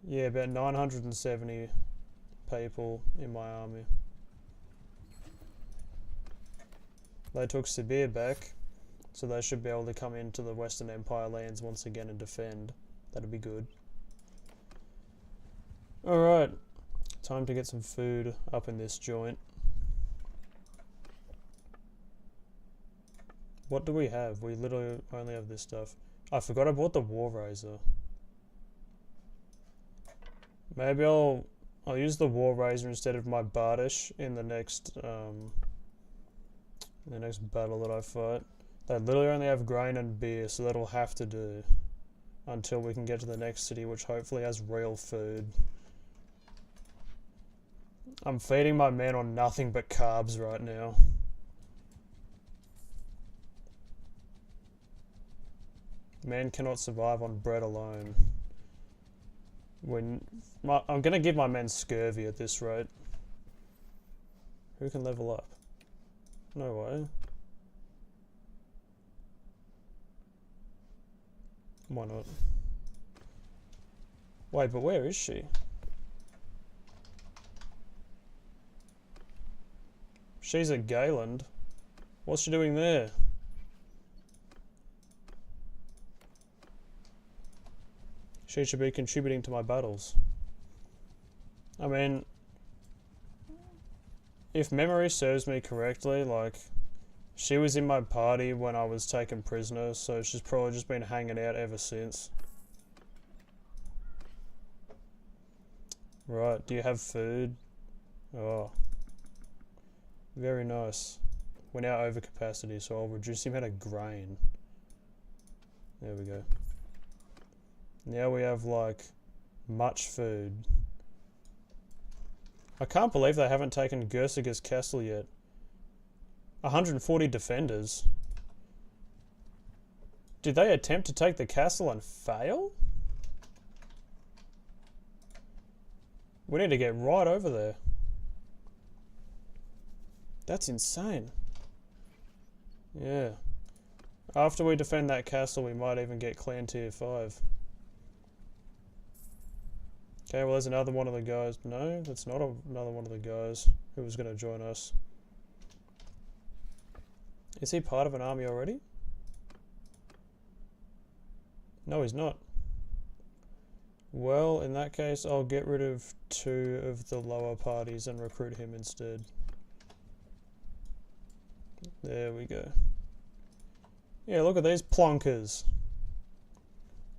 yeah, about 970 people in my army. They took Sibir back, so they should be able to come into the Western Empire lands once again and defend. That'd be good. Alright, time to get some food up in this joint. What do we have? We literally only have this stuff. I forgot I bought the war razor. Maybe I'll use the war razor instead of my bardish in the next battle that I fight. They literally only have grain and beer, so that'll have to do until we can get to the next city, which hopefully has real food. I'm feeding my men on nothing but carbs right now. Man cannot survive on bread alone. I'm gonna give my men scurvy at this rate. Who can level up? No way. Why not? Wait, but where is she? She's at Gayland. What's she doing there? She should be contributing to my battles. I mean, if memory serves me correctly, like, she was in my party when I was taken prisoner, so she's probably just been hanging out ever since. Right, do you have food? Oh. Very nice. We're now over capacity, so I'll reduce the amount of grain. There we go. Now we have, like, much food. I can't believe they haven't taken Gersiger's castle yet. 140 defenders. Did they attempt to take the castle and fail? We need to get right over there. That's insane. Yeah. After we defend that castle, we might even get clan tier 5. Okay, well there's another one of the guys. No, that's not another one of the guys who was going to join us. Is he part of an army already? No, he's not. Well, in that case, I'll get rid of 2 of the lower parties and recruit him instead. There we go. Yeah, look at these plonkers.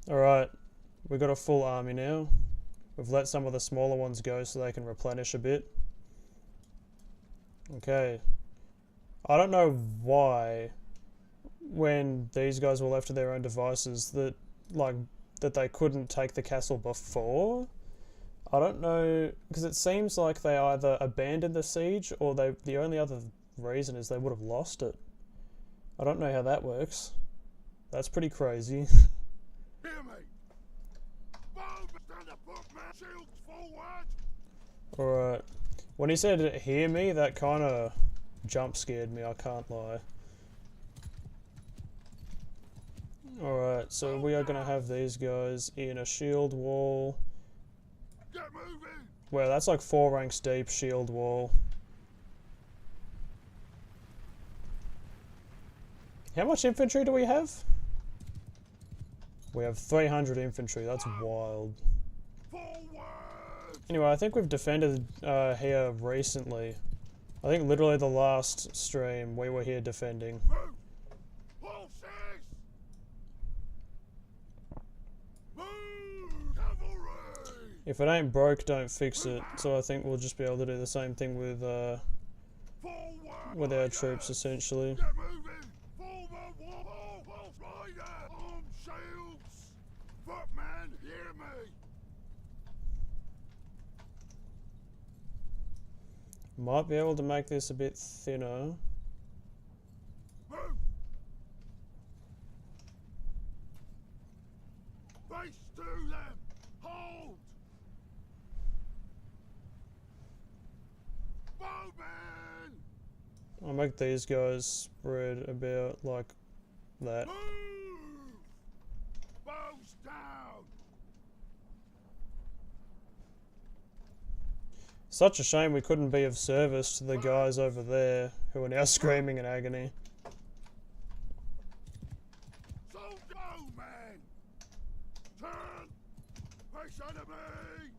Alright, we've got a full army now. We've let some of the smaller ones go so they can replenish a bit. Okay. I don't know why, when these guys were left to their own devices, that they couldn't take the castle before. I don't know, because it seems like they either abandoned the siege or the only other reason is they would have lost it. I don't know how that works. That's pretty crazy. Hear me! Bow, stand up, man! Shields forward! Alright. When he said hear me, that kind of jump scared me, I can't lie. Alright, so we are going to have these guys in a shield wall. Get moving! Well, that's like 4 ranks deep shield wall. How much infantry do we have? We have 300 infantry, that's wild. Forward! Anyway, I think we've defended here recently. I think literally the last stream we were here defending. Move! Horses! Move! Cavalry! If it ain't broke, don't fix it. So I think we'll just be able to do the same thing with our troops, essentially. Get moving! Forward! Horse rider! Arm shields! Footman, hear me! Might be able to make this a bit thinner. Move! Face to them! Hold! Bowman! I'll make these guys spread about like that. Move! Bows down! Such a shame we couldn't be of service to the guys over there who are now screaming in agony. So go, man! Turn! Face enemy!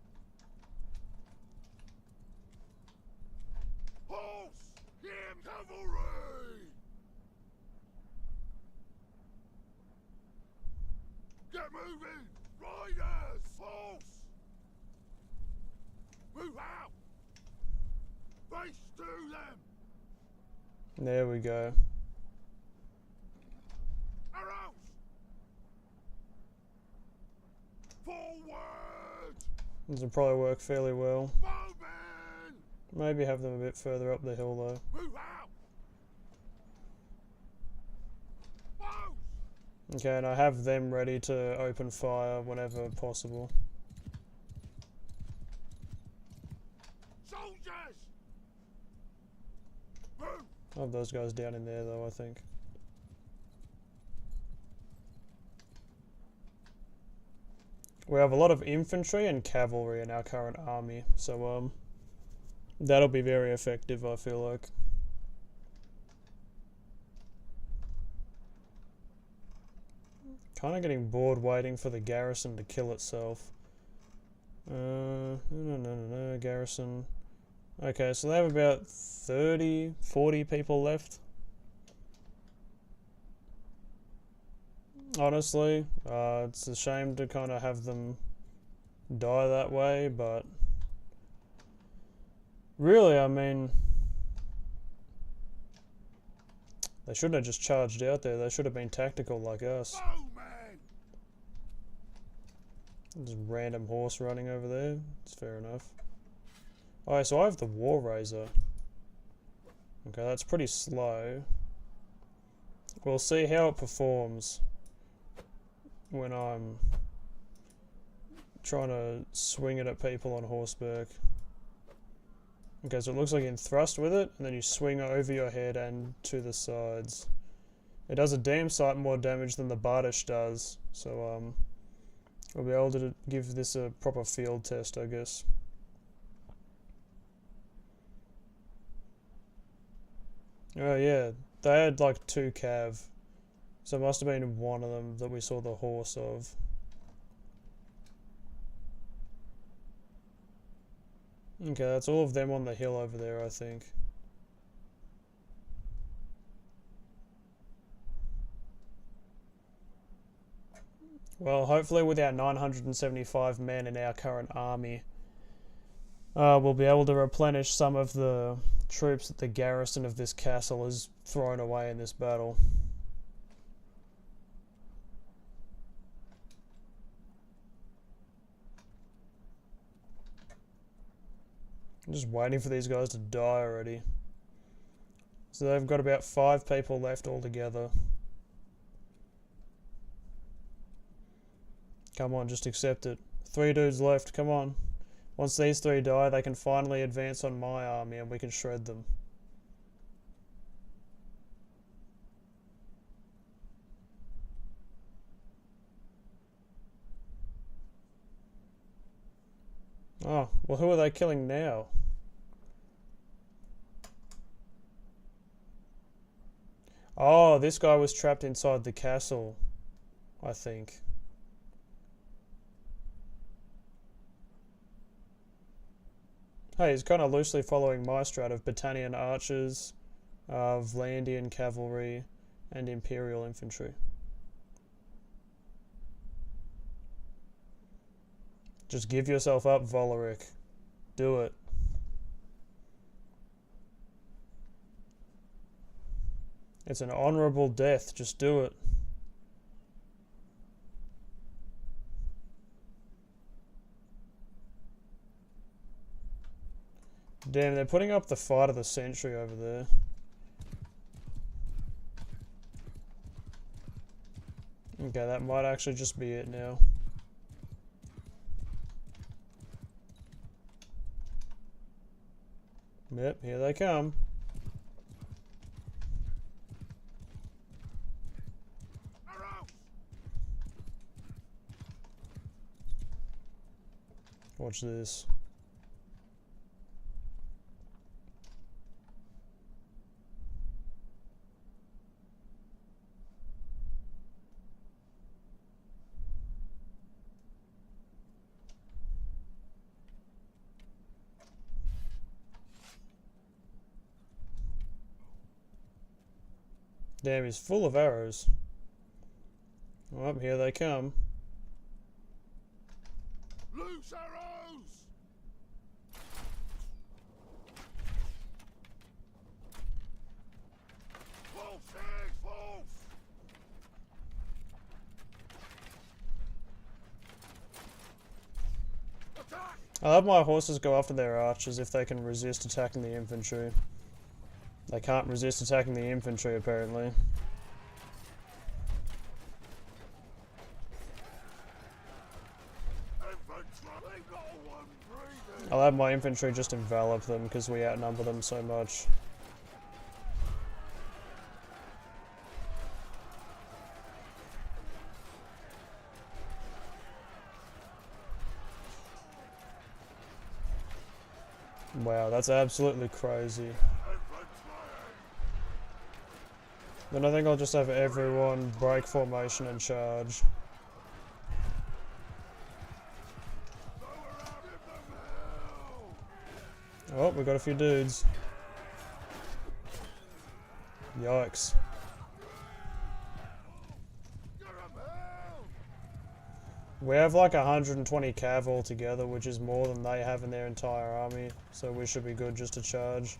Face to them! There we go. Arrows! Forward! This will probably work fairly well. Bowmen! Maybe have them a bit further up the hill though. Move out! Bows! Okay, and I have them ready to open fire whenever possible. Soldiers! Move! I have those guys down in there though, I think. We have a lot of infantry and cavalry in our current army, so that'll be very effective, I feel like. Kind of getting bored waiting for the garrison to kill itself. No, garrison. Okay, so they have about 30, 40 people left. Honestly, it's a shame to kind of have them die that way, but really, I mean, they shouldn't have just charged out there. They should have been tactical like us. Bowmen! Just random horse running over there. It's fair enough. Alright, so I have the War Razor. Okay, that's pretty slow. We'll see how it performs when I'm trying to swing it at people on horseback. Okay, so it looks like you can thrust with it, and then you swing over your head and to the sides. It does a damn sight more damage than the Bardish does, so we'll be able to give this a proper field test, I guess. Oh yeah, they had like 2 cav, so it must have been one of them that we saw the horse of. Okay, that's all of them on the hill over there, I think. Well, hopefully with our 975 men in our current army, we'll be able to replenish some of the troops that the garrison of this castle has thrown away in this battle. I'm just waiting for these guys to die already. So they've got about 5 people left altogether. Come on, just accept it. 3 dudes left, come on. Once these 3 die, they can finally advance on my army and we can shred them. Oh, well who are they killing now? Oh, this guy was trapped inside the castle, I think. Hey, he's kind of loosely following my strat of Battanian archers, Vlandian cavalry, and Imperial infantry. Just give yourself up, Voleric. Do it. It's an honourable death, just do it. Damn, they're putting up the fight of the century over there. Okay, that might actually just be it now. Yep, here they come. Watch this. Damn, he's full of arrows. Oh, here they come. Loose arrows! I'll have my horses go after their archers if they can resist attacking the infantry. They can't resist attacking the infantry, apparently. I'll have my infantry just envelop them because we outnumber them so much. Wow, that's absolutely crazy. Then I think I'll just have everyone break formation and charge. Oh, we got a few dudes. Yikes. We have like 120 cav altogether, which is more than they have in their entire army, so we should be good just to charge.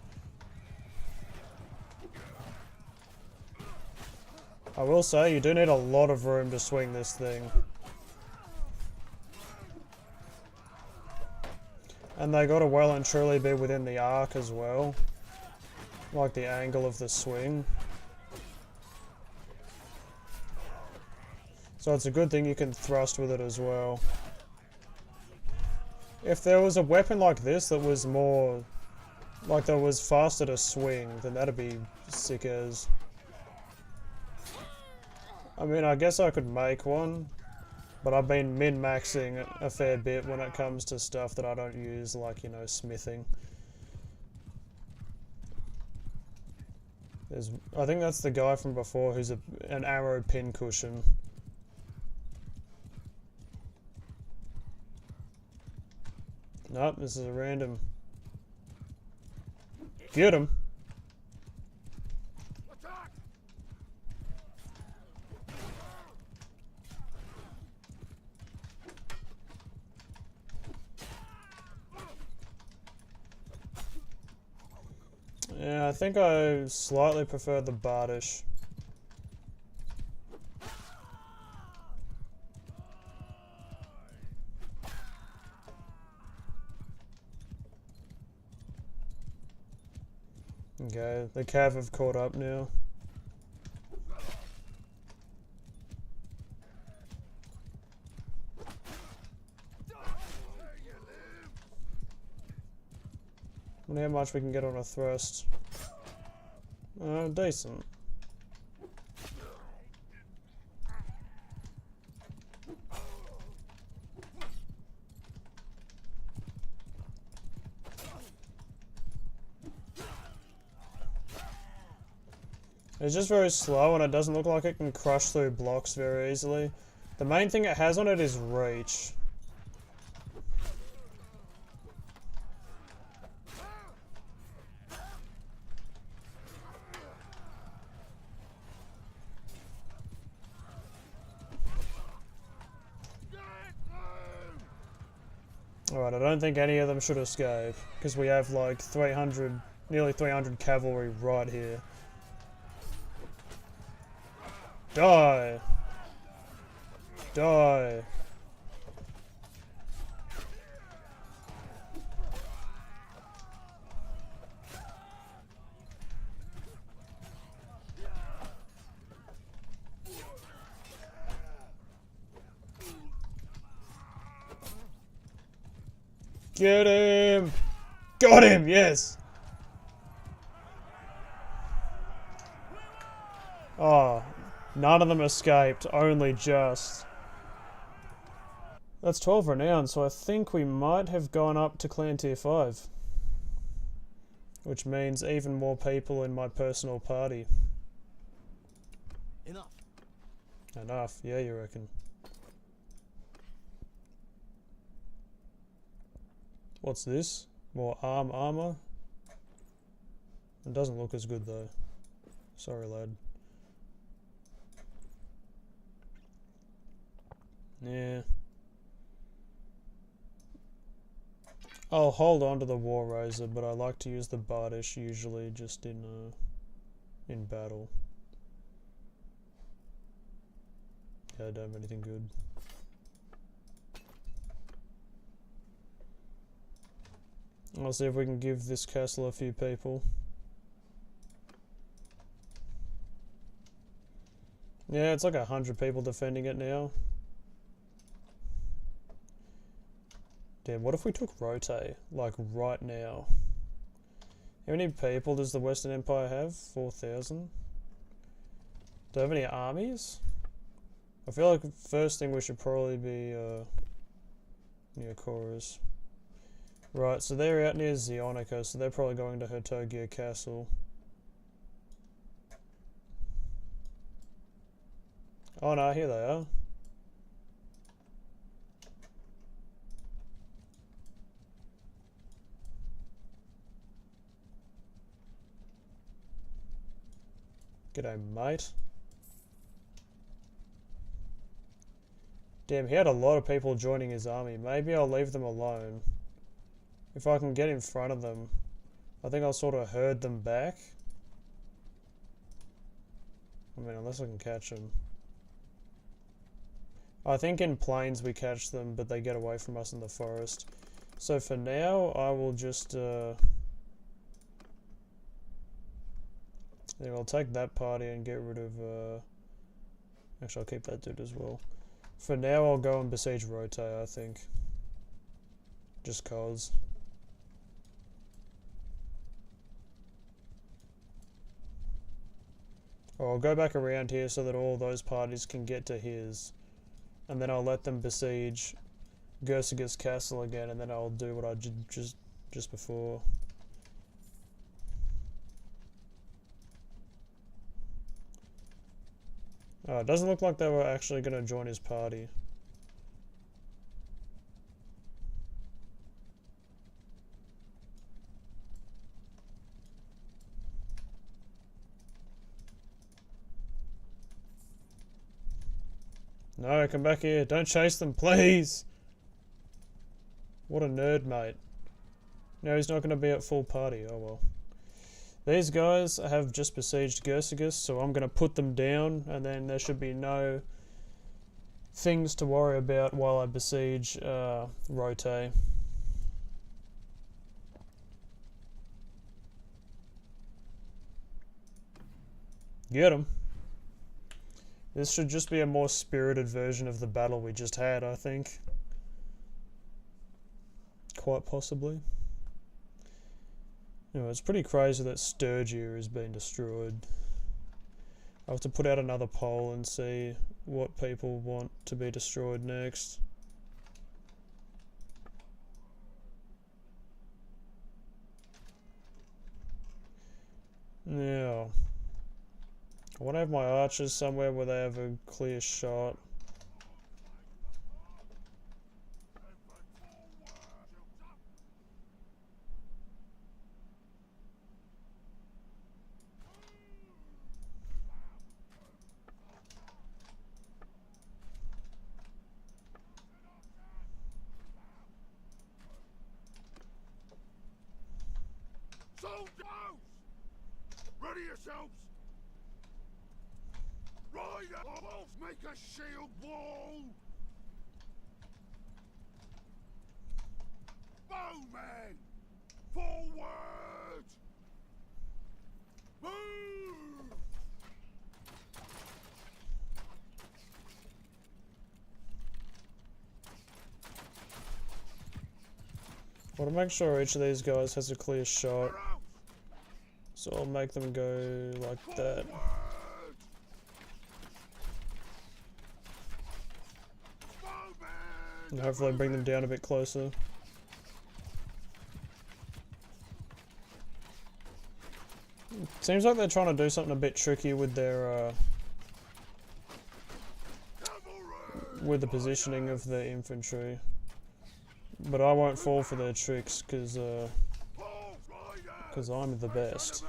I will say, you do need a lot of room to swing this thing. And they gotta well and truly be within the arc as well. Like the angle of the swing. So it's a good thing you can thrust with it as well. If there was a weapon like this that was more... like that was faster to swing, then that'd be sick as. I mean, I guess I could make one. But I've been min-maxing a fair bit when it comes to stuff that I don't use, like, you know, smithing. I think that's the guy from before who's an arrow pin cushion. Nope, this is a random. Get him! Yeah, I think I slightly prefer the Bardish. Okay, the Cav have caught up now. I wonder how much we can get on a thrust. Decent. It's just very slow and it doesn't look like it can crush through blocks very easily. The main thing it has on it is reach. Alright, I don't think any of them should escape, because we have like 300, nearly 300 cavalry right here. Die! Die! Get him! Got him! Yes! Oh, none of them escaped, only just. That's 12 renown, so I think we might have gone up to clan tier 5. Which means even more people in my personal party. Enough. Enough, yeah, you reckon. What's this? More armor? It doesn't look as good though. Sorry, lad. Yeah. I'll hold on to the War Razor, but I like to use the Bardish usually just in battle. Yeah, I don't have anything good. I'll see if we can give this castle a few people. Yeah, it's like 100 people defending it now. Damn, what if we took Rote, like right now? How many people does the Western Empire have? 4,000? Do they have any armies? I feel like the first thing we should probably be near Chorus. Right, so they're out near Zionica, so they're probably going to Hertogia Castle. Oh no, here they are. G'day, mate. Damn, he had a lot of people joining his army. Maybe I'll leave them alone. If I can get in front of them, I think I'll sort of herd them back. I mean, unless I can catch them. I think in plains we catch them, but they get away from us in the forest. So for now, I will just... yeah, I'll take that party and get rid of... actually, I'll keep that dude as well. For now, I'll go and besiege Rote, I think. Just cause. Or I'll go back around here so that all those parties can get to his. And then I'll let them besiege Gersiga's castle again, and then I'll do what I did just before. Oh, it doesn't look like they were actually going to join his party. No, come back here. Don't chase them, please. What a nerd, mate. No, he's not going to be at full party. Oh well. These guys have just besieged Gersigus, so I'm going to put them down, and then there should be no things to worry about while I besiege Rote. Get him. This should just be a more spirited version of the battle we just had, I think. Quite possibly. Anyway, it's pretty crazy that Sturgia is being destroyed. I'll have to put out another poll and see what people want to be destroyed next. Now, I want to have my archers somewhere where they have a clear shot. Soldiers! Ready yourselves! Riders, make a shield wall! Bowmen! Forward! Move! I want to make sure each of these guys has a clear shot. So I'll make them go like that. And hopefully bring them down a bit closer. Seems like they're trying to do something a bit tricky with their with the positioning of the infantry. But I won't fall for their tricks because I'm the best.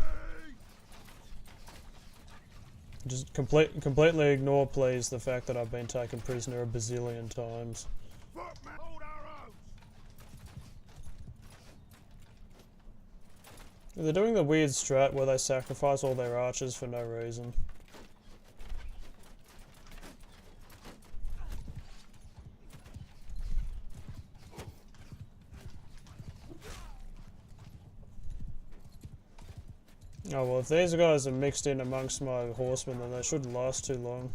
Just completely ignore, please, the fact that I've been taken prisoner a bazillion times. They're doing the weird strat where they sacrifice all their archers for no reason. Oh well, if these guys are mixed in amongst my horsemen, then they shouldn't last too long.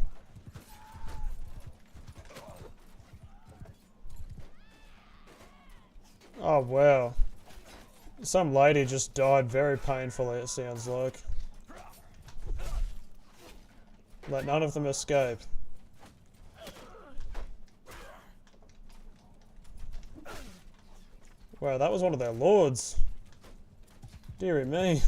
Oh wow. Some lady just died very painfully, it sounds like. Let none of them escape. Wow, that was one of their lords. Deary me.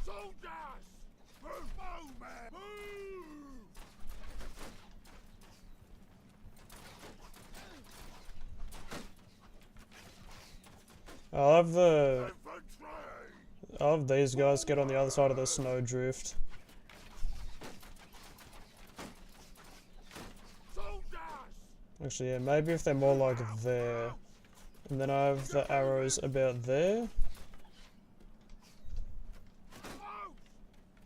Soldiers! Move, bowmen! Move! I'll Infantry! have these guys get on the other side of the snowdrift. Soldiers! Actually, yeah, maybe if they're more like there. And then I have the arrows about there.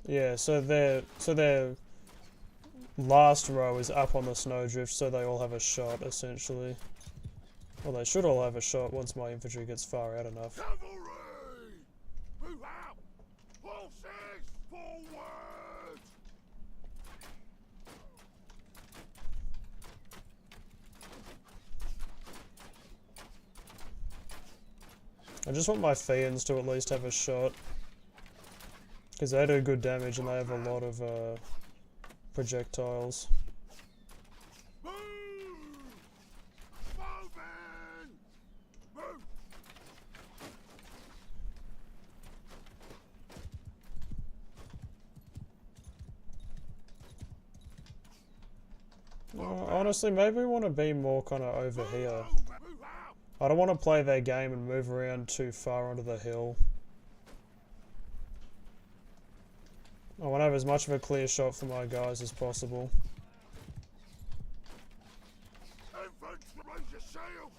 Yeah, so their last row is up on the snowdrift, so they all have a shot, essentially. Well, they should all have a shot once my infantry gets far out enough. Cavalry! Move out! Horses! Forward! I just want my fiends to at least have a shot. Because they do good damage and they have a lot of projectiles. Move! Bowmen! Move! Honestly, maybe we want to be more kind of over here. Move out! I don't want to play their game and move around too far onto the hill. I want to have as much of a clear shot for my guys as possible. Infantry, raise your shields!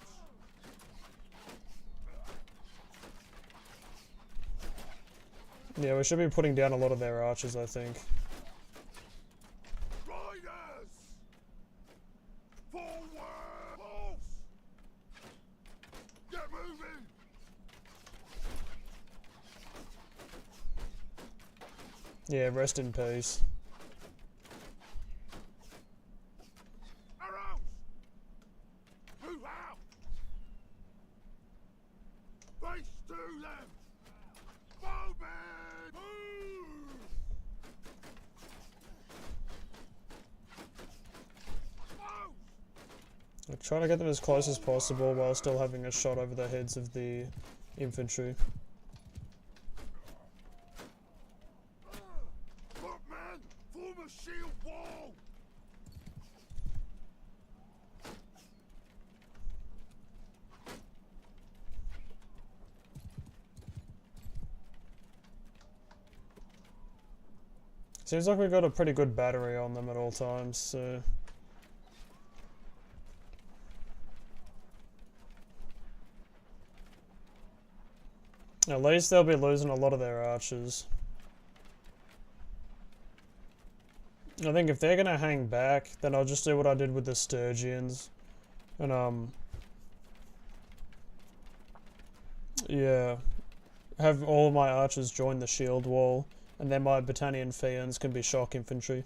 Yeah, we should be putting down a lot of their archers, I think. Riders! Forward! Horse! Get moving! Yeah, rest in peace. Arrows! Move out! Face to them! Bowmen! Move! Close! I'm trying to get them as close as possible while still having a shot over the heads of the infantry. Footmen! Form a shield wall! Seems like we've got a pretty good battery on them at all times, so... At least they'll be losing a lot of their archers. I think if they're gonna hang back, then I'll just do what I did with the Sturgians. And, yeah. Have all my archers join the shield wall, and then my Battanian Fiends can be shock infantry.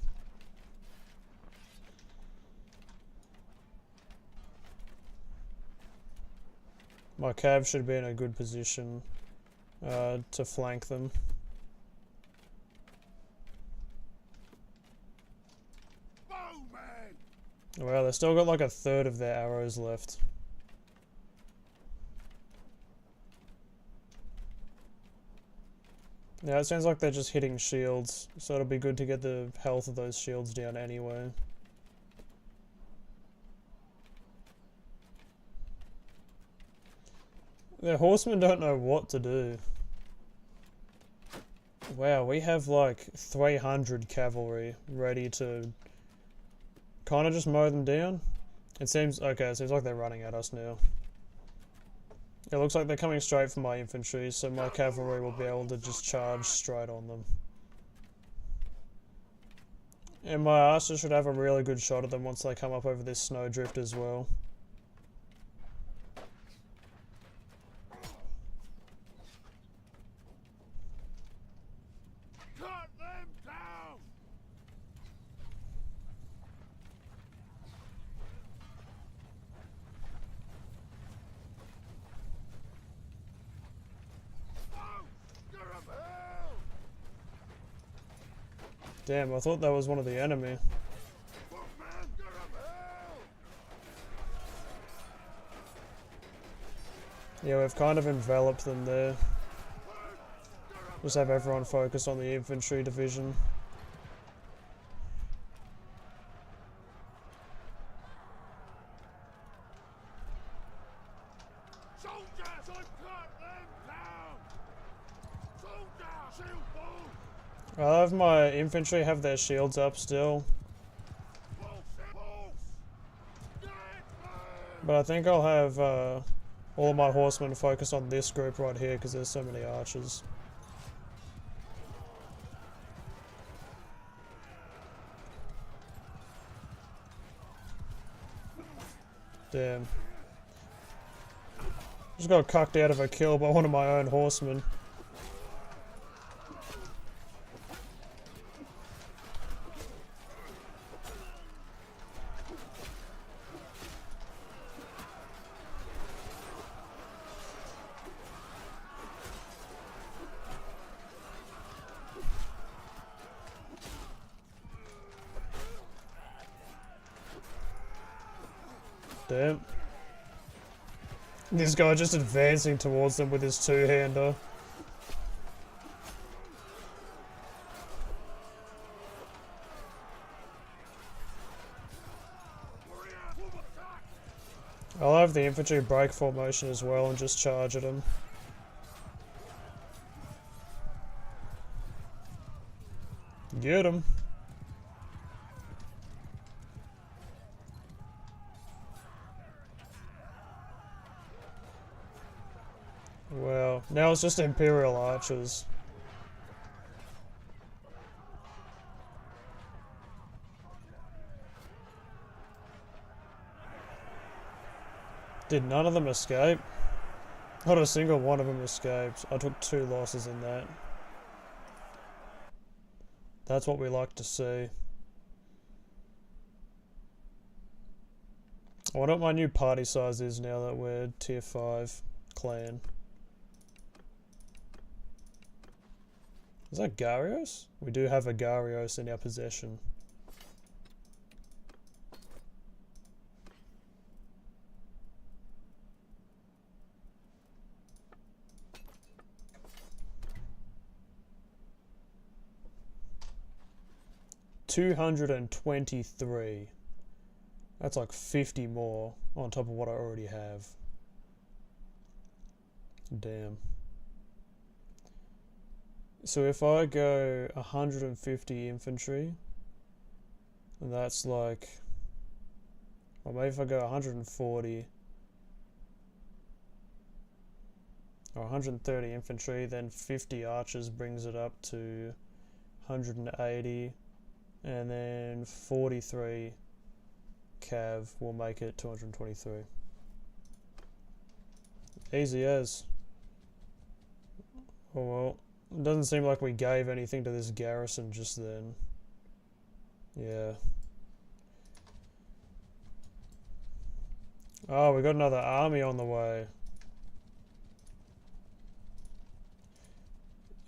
My cav should be in a good position to flank them. Bowmen! Well, they've still got like a third of their arrows left. Yeah, it sounds like they're just hitting shields, so it'll be good to get the health of those shields down anyway. Their horsemen don't know what to do. Wow, we have like 300 cavalry ready to kind of just mow them down. It seems like they're running at us now. It looks like they're coming straight for my infantry, so my cavalry will be able to just charge straight on them. And my archers should have a really good shot at them once they come up over this snowdrift as well. Damn, I thought that was one of the enemy. Look, man, get up here! Yeah, we've kind of enveloped them there. Just have everyone focus on the infantry division. Soldiers, I've cut them down! Soldier, shield wall! I have my infantry have their shields up still, Pulse, pulse! Get them! but I think I'll have all of my horsemen focus on this group right here because there's so many archers. Damn. Just got cucked out of a kill by one of my own horsemen. Damn. This guy just advancing towards them with his two-hander. I'll have the infantry break formation as well and just charge at him. Get him. Well, now it's just Imperial archers. Did none of them escape? Not a single one of them escaped. I took 2 losses in that. That's what we like to see. I wonder what my new party size is now that we're tier 5 clan. Is that Garios? We do have a Garios in our possession. $223. That's like 50 more on top of what I already have. Damn. So if I go 150 infantry, and that's like, or maybe if I go 140 or 130 infantry, then 50 archers brings it up to 180, and then 43 cav will make it 223. Easy as. Oh well. It doesn't seem like we gave anything to this garrison just then. Yeah. Oh, we got another army on the way.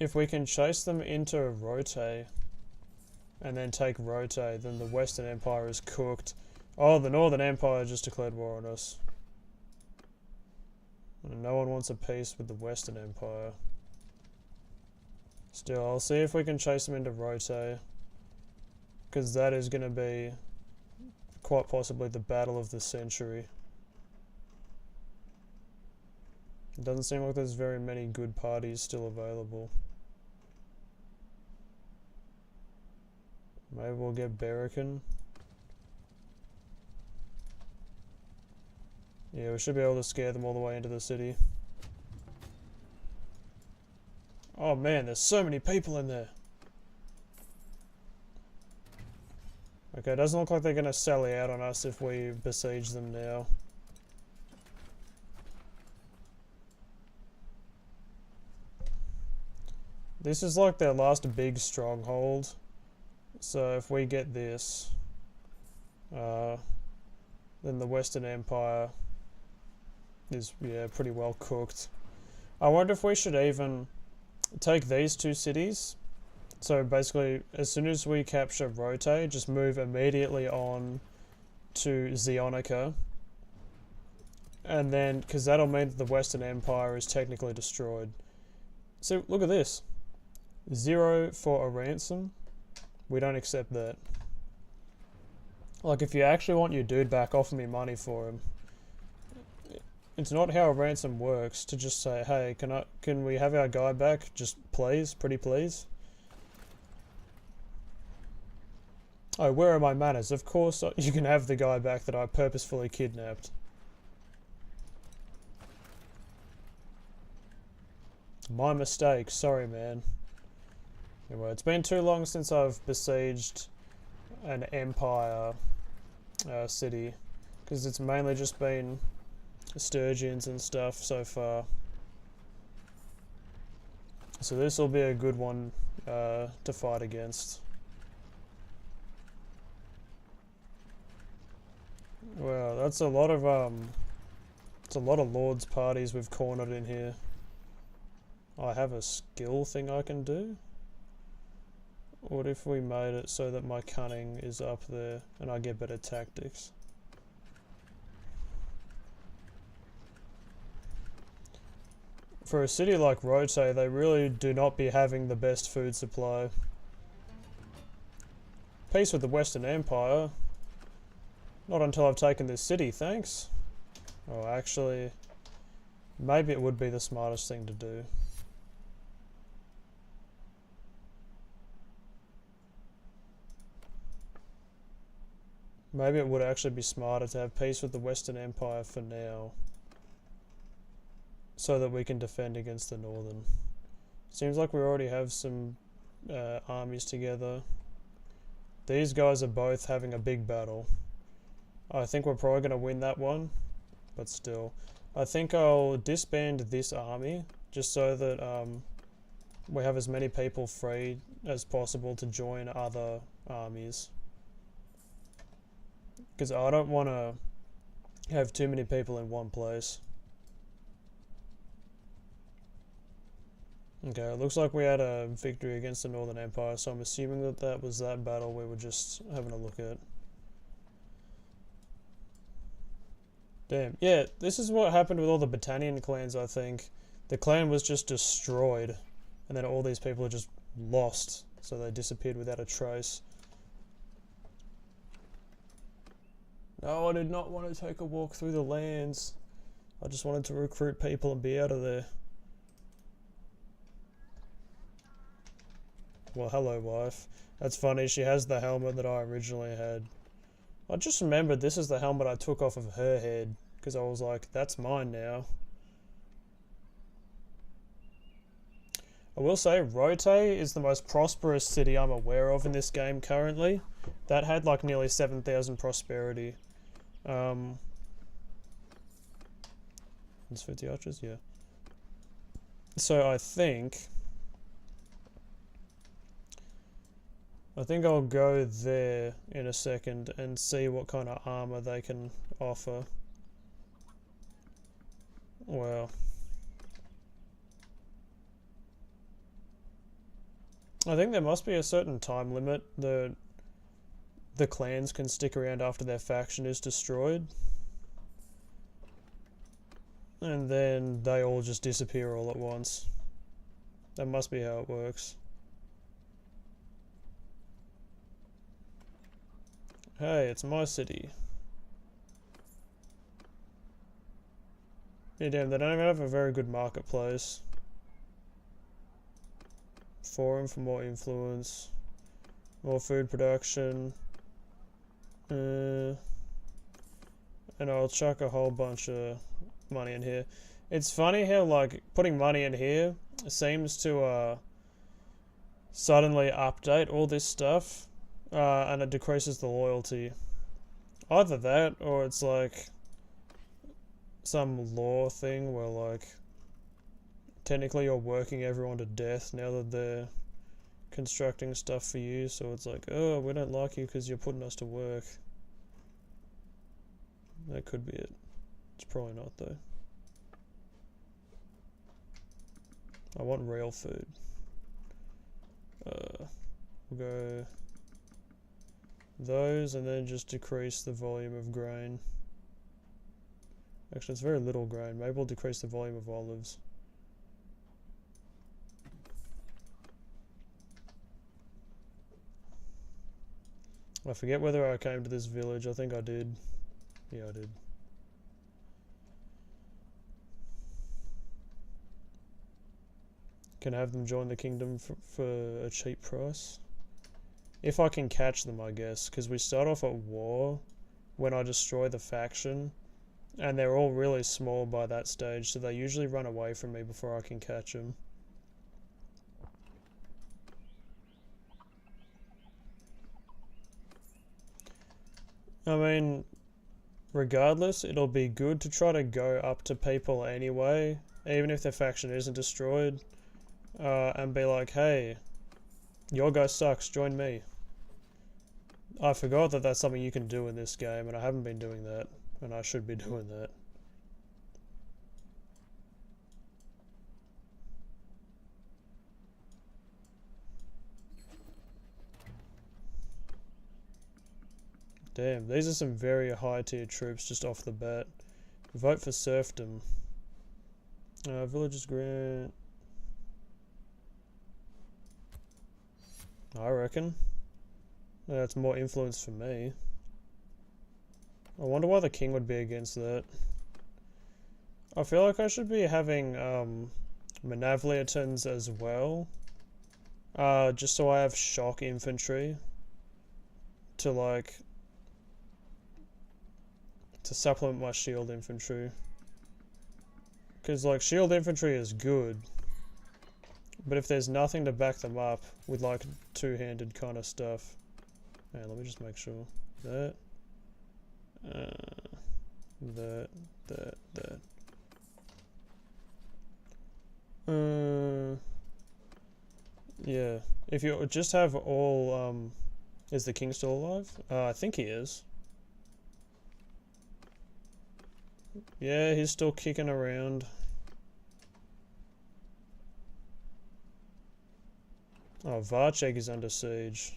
If we can chase them into Rote and then take Rote, then the Western Empire is cooked. Oh, the Northern Empire just declared war on us. And no one wants a peace with the Western Empire. Still, I'll see if we can chase them into Rote, because that is going to be quite possibly the battle of the century. It doesn't seem like there's very many good parties still available. Maybe we'll get Berican. Yeah, we should be able to scare them all the way into the city. Oh man, there's so many people in there. Okay, it doesn't look like they're gonna sally out on us if we besiege them now. This is like their last big stronghold. So if we get this, then the Western Empire is, yeah, pretty well cooked. I wonder if we should even take these 2 cities So basically, as soon as we capture Rote, just move immediately on to Zionica. And then, because that'll mean that the Western Empire is technically destroyed. So, look at this. 0 for a ransom. We don't accept that. Like, if you actually want your dude back, offer me money for him. It's not how a ransom works to just say, hey, can we have our guy back? Just please, pretty please. Oh, where are my manners? Of course you can have the guy back that I purposefully kidnapped. My mistake, sorry man. Anyway, it's been too long since I've besieged an empire city, because it's mainly just been Sturgians and stuff so far. So this will be a good one to fight against. Wow, that's a lot of lords parties we've cornered in here. I have a skill thing I can do. What if we made it so that my cunning is up there and I get better tactics? For a city like Rote, they really do not be having the best food supply. Peace with the Western Empire. Not until I've taken this city, thanks. Oh, actually, maybe it would be the smartest thing to do. Maybe it would actually be smarter to have peace with the Western Empire for now, so that we can defend against the Northern. Seems like we already have some armies together. These guys are both having a big battle. I think we're probably going to win that one, but still. I think I'll disband this army, just so that we have as many people free as possible to join other armies. Because I don't want to have too many people in one place. Okay, it looks like we had a victory against the Northern Empire, so I'm assuming that that was that battle we were just having a look at. Damn. Yeah, this is what happened with all the Battanian clans, I think. The clan was just destroyed, and then all these people are just lost, so they disappeared without a trace. No, I did not want to take a walk through the lands. I just wanted to recruit people and be out of there. Well, hello, wife. That's funny, she has the helmet that I originally had. I just remembered this is the helmet I took off of her head, because I was like, that's mine now. I will say, Rote is the most prosperous city I'm aware of in this game currently. That had like nearly 7,000 prosperity. It's 50 archers, yeah. So I think I'll go there in a second and see what kind of armor they can offer. Well, I think there must be a certain time limit that the clans can stick around after their faction is destroyed. And then they all just disappear all at once. That must be how it works. Hey, it's my city. Yeah, damn, they don't even have a very good marketplace. Forum for more influence. More food production. And I'll chuck a whole bunch of money in here. It's funny how, like, putting money in here seems to, suddenly update all this stuff. And it decreases the loyalty. Either that, or it's like some law thing where like technically you're working everyone to death now that they're constructing stuff for you, so it's like, oh, we don't like you because you're putting us to work. That could be it. It's probably not though. I want real food. We'll go those and then just decrease the volume of grain. Actually, it's very little grain. Maybe we'll decrease the volume of olives. I forget whether I came to this village. I think I did. Yeah, I did. Can have them join the kingdom for a cheap price. If I can catch them, I guess. Because we start off at war when I destroy the faction. And they're all really small by that stage. So they usually run away from me before I can catch them. I mean, regardless, it'll be good to try to go up to people anyway, even if their faction isn't destroyed, and be like, hey, your guy sucks, join me. I forgot that that's something you can do in this game, and I haven't been doing that, and I should be doing that. Damn, these are some very high tier troops just off the bat. Vote for serfdom. Villagers grant. I reckon. That's more influence for me. I wonder why the king would be against that. I feel like I should be having Manavliatans as well. Just so I have shock infantry. To like... to supplement my shield infantry. Because like shield infantry is good. But if there's nothing to back them up with like two-handed kind of stuff. Hey, let me just make sure. That. That. Yeah. If you just have all, is the king still alive? I think he is. Yeah, he's still kicking around. Oh, Varchek is under siege.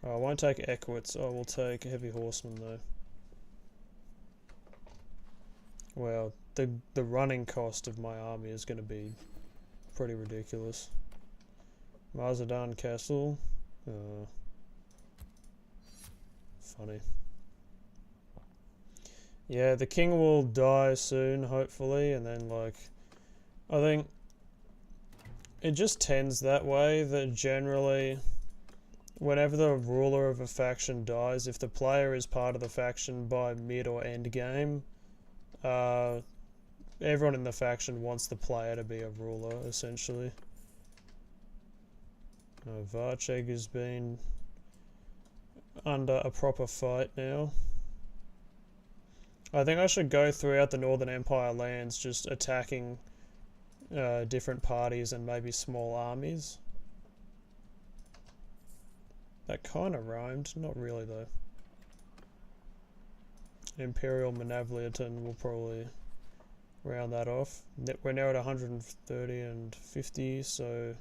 Oh, I won't take Equits. I will take Heavy Horsemen though. Well, the running cost of my army is going to be pretty ridiculous. Marzadan Castle. Funny. Yeah, the king will die soon, hopefully, and then like, I think it just tends that way, that generally whenever the ruler of a faction dies, if the player is part of the faction by mid or end game, everyone in the faction wants the player to be a ruler, essentially. Varcheg has been under a proper fight now. I think I should go throughout the Northern Empire lands just attacking different parties and maybe small armies. That kind of rhymed, not really though. Imperial Manavliatan will probably round that off. We're now at 130 and 50, so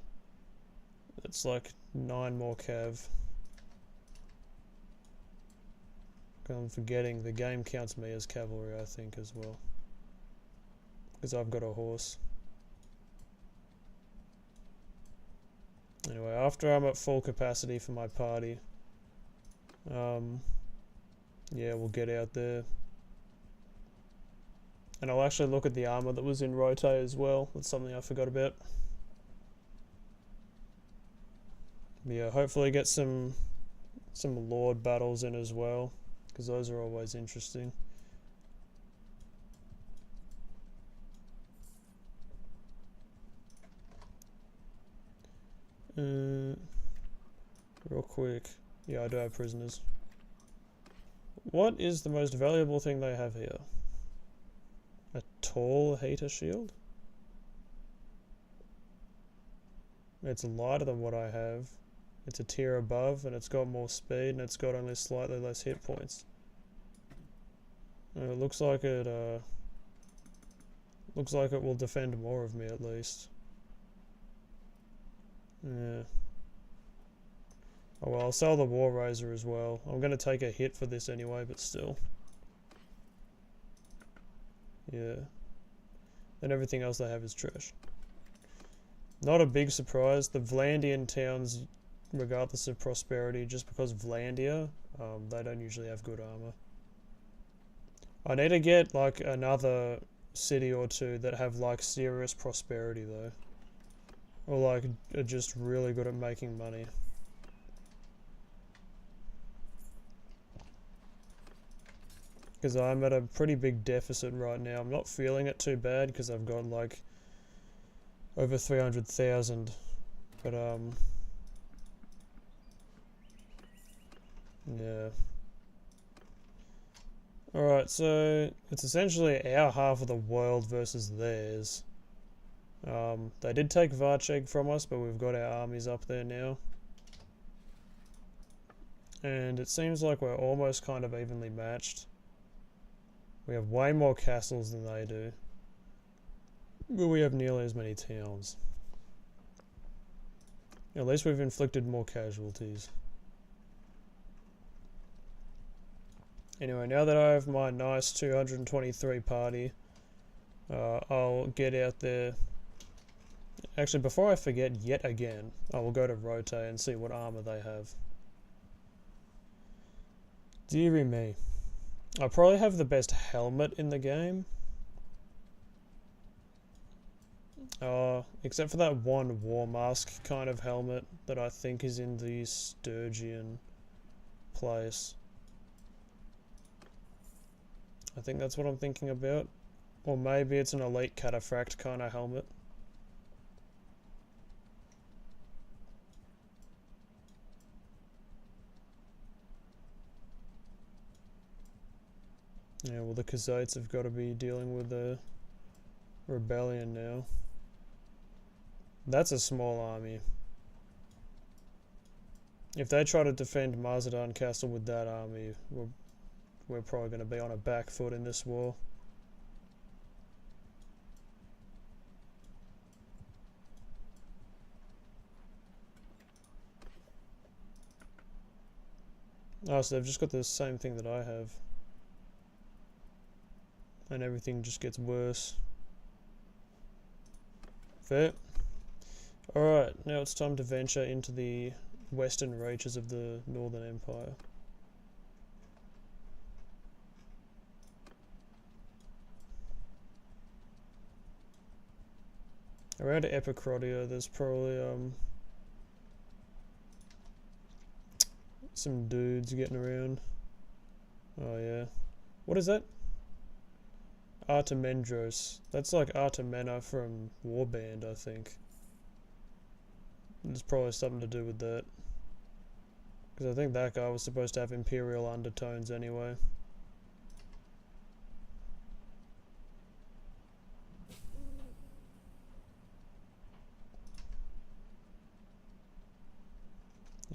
it's like 9 more cav. I'm forgetting the game counts me as cavalry, I think, as well, because I've got a horse. Anyway, after I'm at full capacity for my party, yeah, we'll get out there. And I'll actually look at the armor that was in Rote as well. That's something I forgot about. But yeah, hopefully get some Lord battles in as well, because those are always interesting. Real quick. Yeah, I do have prisoners. What is the most valuable thing they have here? A tall heater shield? It's lighter than what I have. It's a tier above, and it's got more speed, and it's got only slightly less hit points. It looks like it will defend more of me at least. Yeah. Oh well, I'll sell the War Razor as well. I'm gonna take a hit for this anyway, but still. Yeah. And everything else they have is trash. Not a big surprise. The Vlandian towns, regardless of prosperity, just because Vlandia, they don't usually have good armor. I need to get like another city or two that have like serious prosperity though. Or like are just really good at making money. Because I'm at a pretty big deficit right now. I'm not feeling it too bad because I've got like over 300,000. But yeah. Alright, so it's essentially our half of the world versus theirs. They did take Varcheg from us, but we've got our armies up there now. And it seems like we're almost kind of evenly matched. We have way more castles than they do. But we have nearly as many towns. At least we've inflicted more casualties. Anyway, now that I have my nice 223 party, I'll get out there. Actually, before I forget yet again, I will go to Rote and see what armor they have. Deary me. I probably have the best helmet in the game. Except for that one war mask kind of helmet that I think is in the Sturgian place. I think that's what I'm thinking about. Or maybe it's an elite cataphract kind of helmet. Yeah, well the Khazaits have got to be dealing with a rebellion now. That's a small army. If they try to defend Mazadaan Castle with that army, we're probably going to be on a back foot in this war. Oh, so they've just got the same thing that I have. And everything just gets worse. Fair. Alright, now it's time to venture into the western reaches of the Northern Empire. Around Epicrodia, there's probably some dudes getting around. Oh yeah. What is that? Artemendros. That's like Artemena from Warband, I think. There's probably something to do with that. Because I think that guy was supposed to have Imperial undertones anyway.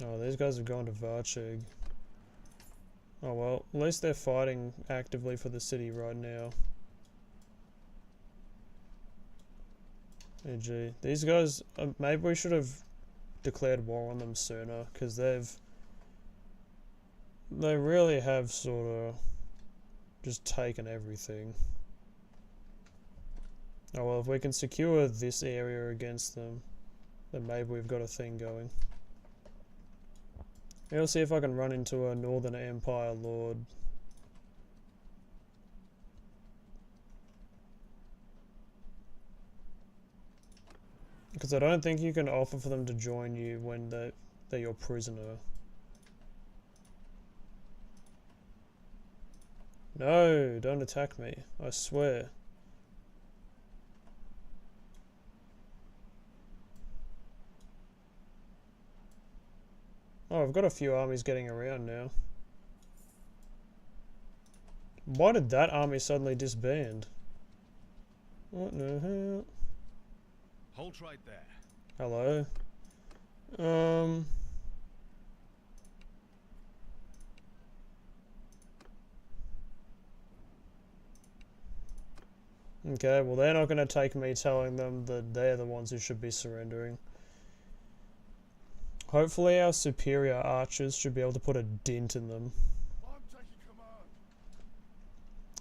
Oh, these guys have gone to Varcheg. Oh well, at least they're fighting actively for the city right now. Oh gee, these guys, maybe we should have declared war on them sooner, because they really have sort of just taken everything. Oh well, if we can secure this area against them, then maybe we've got a thing going. I'll see if I can run into a Northern Empire Lord. Because I don't think you can offer for them to join you when they're your prisoner. No, don't attack me, I swear. Oh, I've got a few armies getting around now. Why did that army suddenly disband? What the hell? Halt right there. Hello? Okay, well they're not going to take me telling them that they're the ones who should be surrendering. Hopefully our superior archers should be able to put a dent in them. I'm taking command.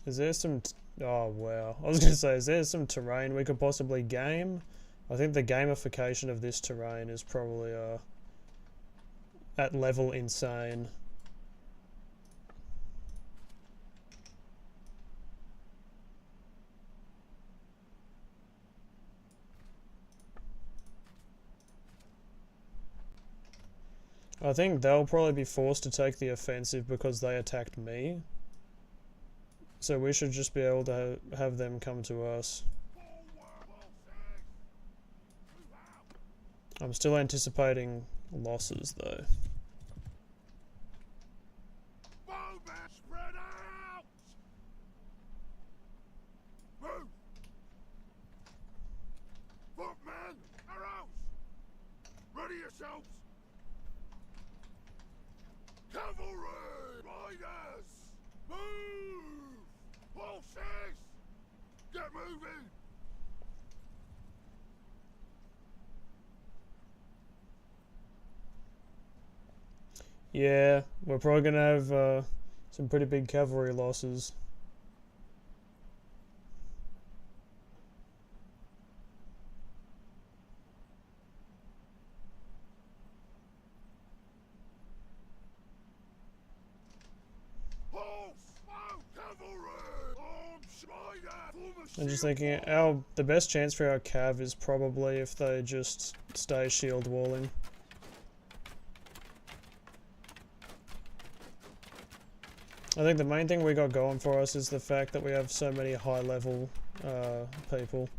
Is there some... oh wow. I was going to say, is there some terrain we could possibly game? I think the gamification of this terrain is probably at level insane. I think they'll probably be forced to take the offensive because they attacked me. So we should just be able to have them come to us. I'm still anticipating losses though. Bowman, spread out! Move! Footmen, arrows! Ready yourselves! Cavalry! Riders! Move! Horses! Get moving! Yeah, we're probably gonna have some pretty big cavalry losses. I'm just thinking, the best chance for our cav is probably if they just stay shield walling. I think the main thing we got going for us is the fact that we have so many high level people.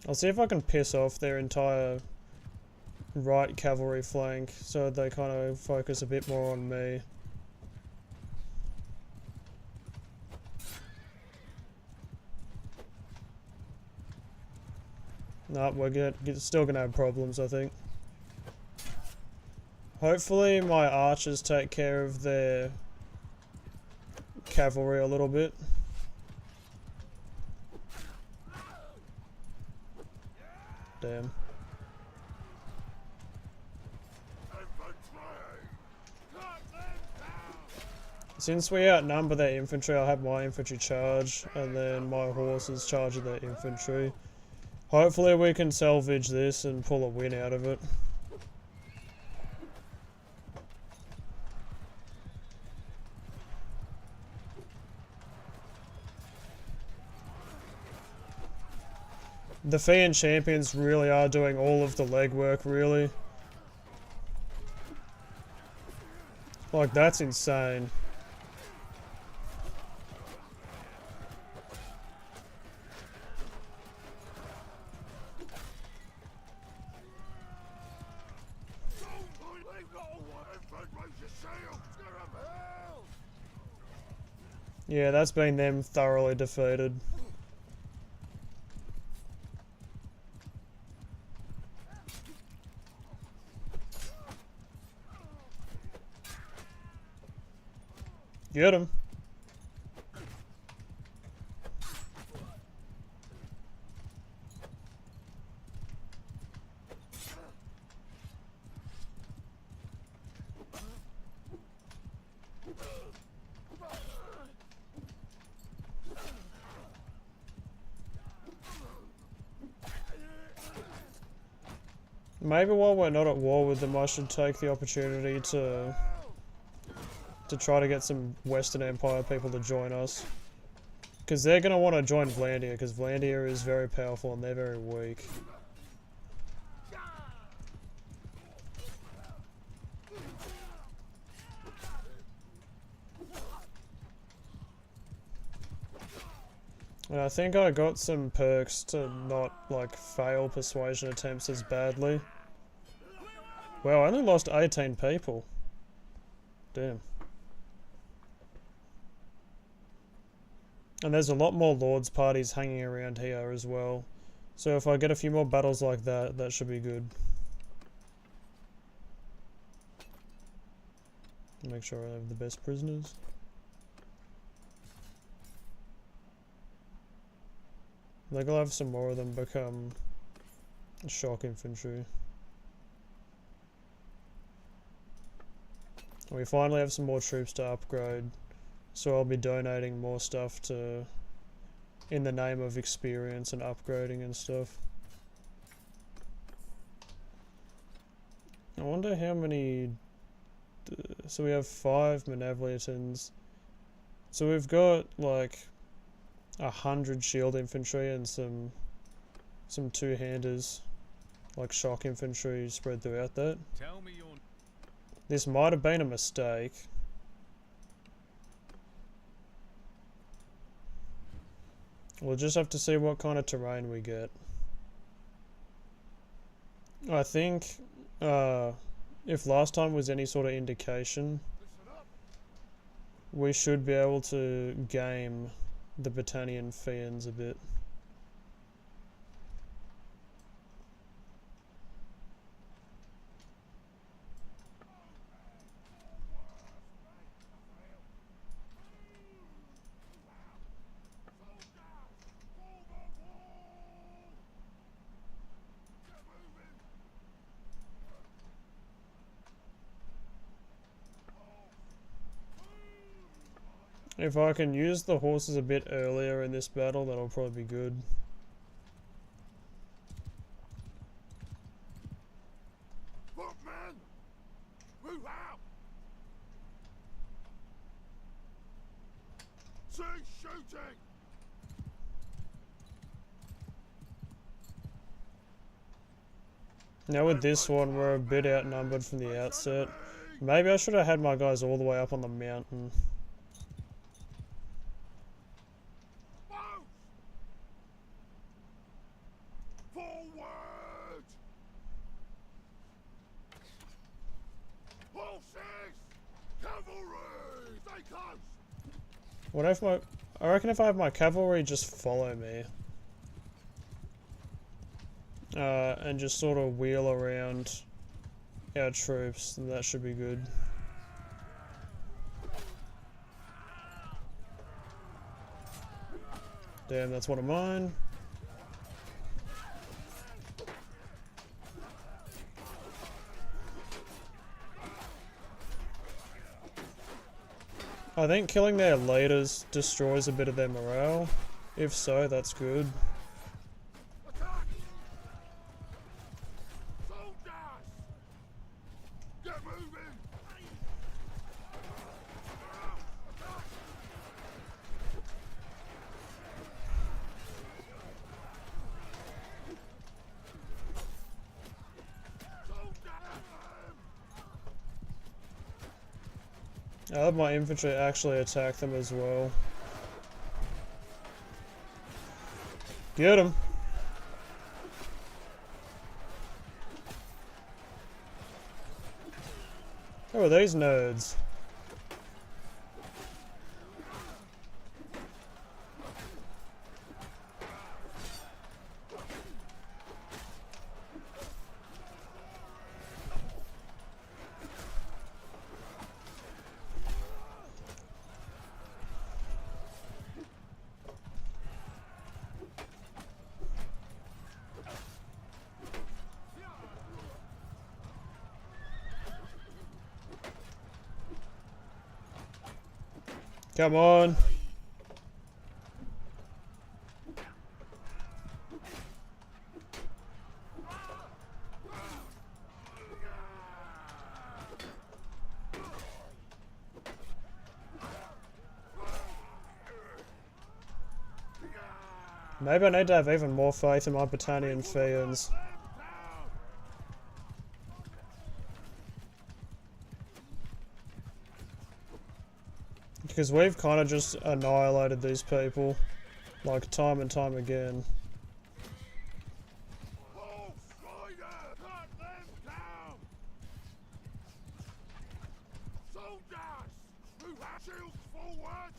I'll see if I can piss off their entire right cavalry flank so they kind of focus a bit more on me. Nah, we're still gonna have problems, I think. Hopefully my archers take care of their cavalry a little bit. Damn. Since we outnumber their infantry, I'll have my infantry charge, and then my horses charge of their infantry. Hopefully we can salvage this and pull a win out of it. The Fiend champions really are doing all of the legwork, really. Like, that's insane. Yeah, that's been them thoroughly defeated. Get him. Maybe while we're not at war with them, I should take the opportunity to try to get some Western Empire people to join us. Because they're going to want to join Vlandia, because Vlandia is very powerful and they're very weak. And I think I got some perks to not, like, fail persuasion attempts as badly. Wow, I only lost 18 people. Damn. And there's a lot more Lords parties hanging around here as well. So if I get a few more battles like that, that should be good. Make sure I have the best prisoners. I think I'll have some more of them become shock infantry. We finally have some more troops to upgrade, so I'll be donating more stuff to, in the name of experience and upgrading and stuff. I wonder how many. So we have 5 Manabliatans. So we've got like 100 shield infantry and some two-handers, like shock infantry spread throughout that. Tell me your... This might have been a mistake. We'll just have to see what kind of terrain we get. I think if last time was any sort of indication, we should be able to game the Battanian Fiends a bit. If I can use the horses a bit earlier in this battle, that'll probably be good. Look, man! Move out! Cease shooting! Now with this one, we're a bit outnumbered from the outset. Maybe I should have had my guys all the way up on the mountain. Forward! Horses! Cavalry! Stay close! What if I reckon if I have my cavalry just follow me. And just sort of wheel around our troops, then that should be good. Damn, that's one of mine. I think killing their leaders destroys a bit of their morale. If so, that's good. Attack! Soldiers! Get moving! Attack! I'll have my infantry actually attack them as well. Get them! Who are these nerds? Come on. Maybe I need to have even more faith in my Battanian Fiends. Because we've kind of just annihilated these people, like time and time again. Wolf Rider! Cut them down! Soldiers! Who have shields forward!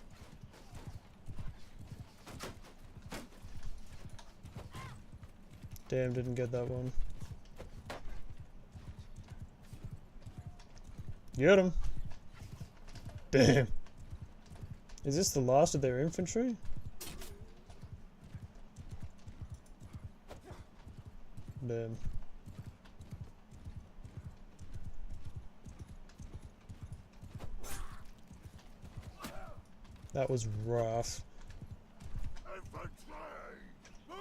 Damn, didn't get that one. Get him! Damn. Is this the last of their infantry? Damn. That was rough. Infantry! Move!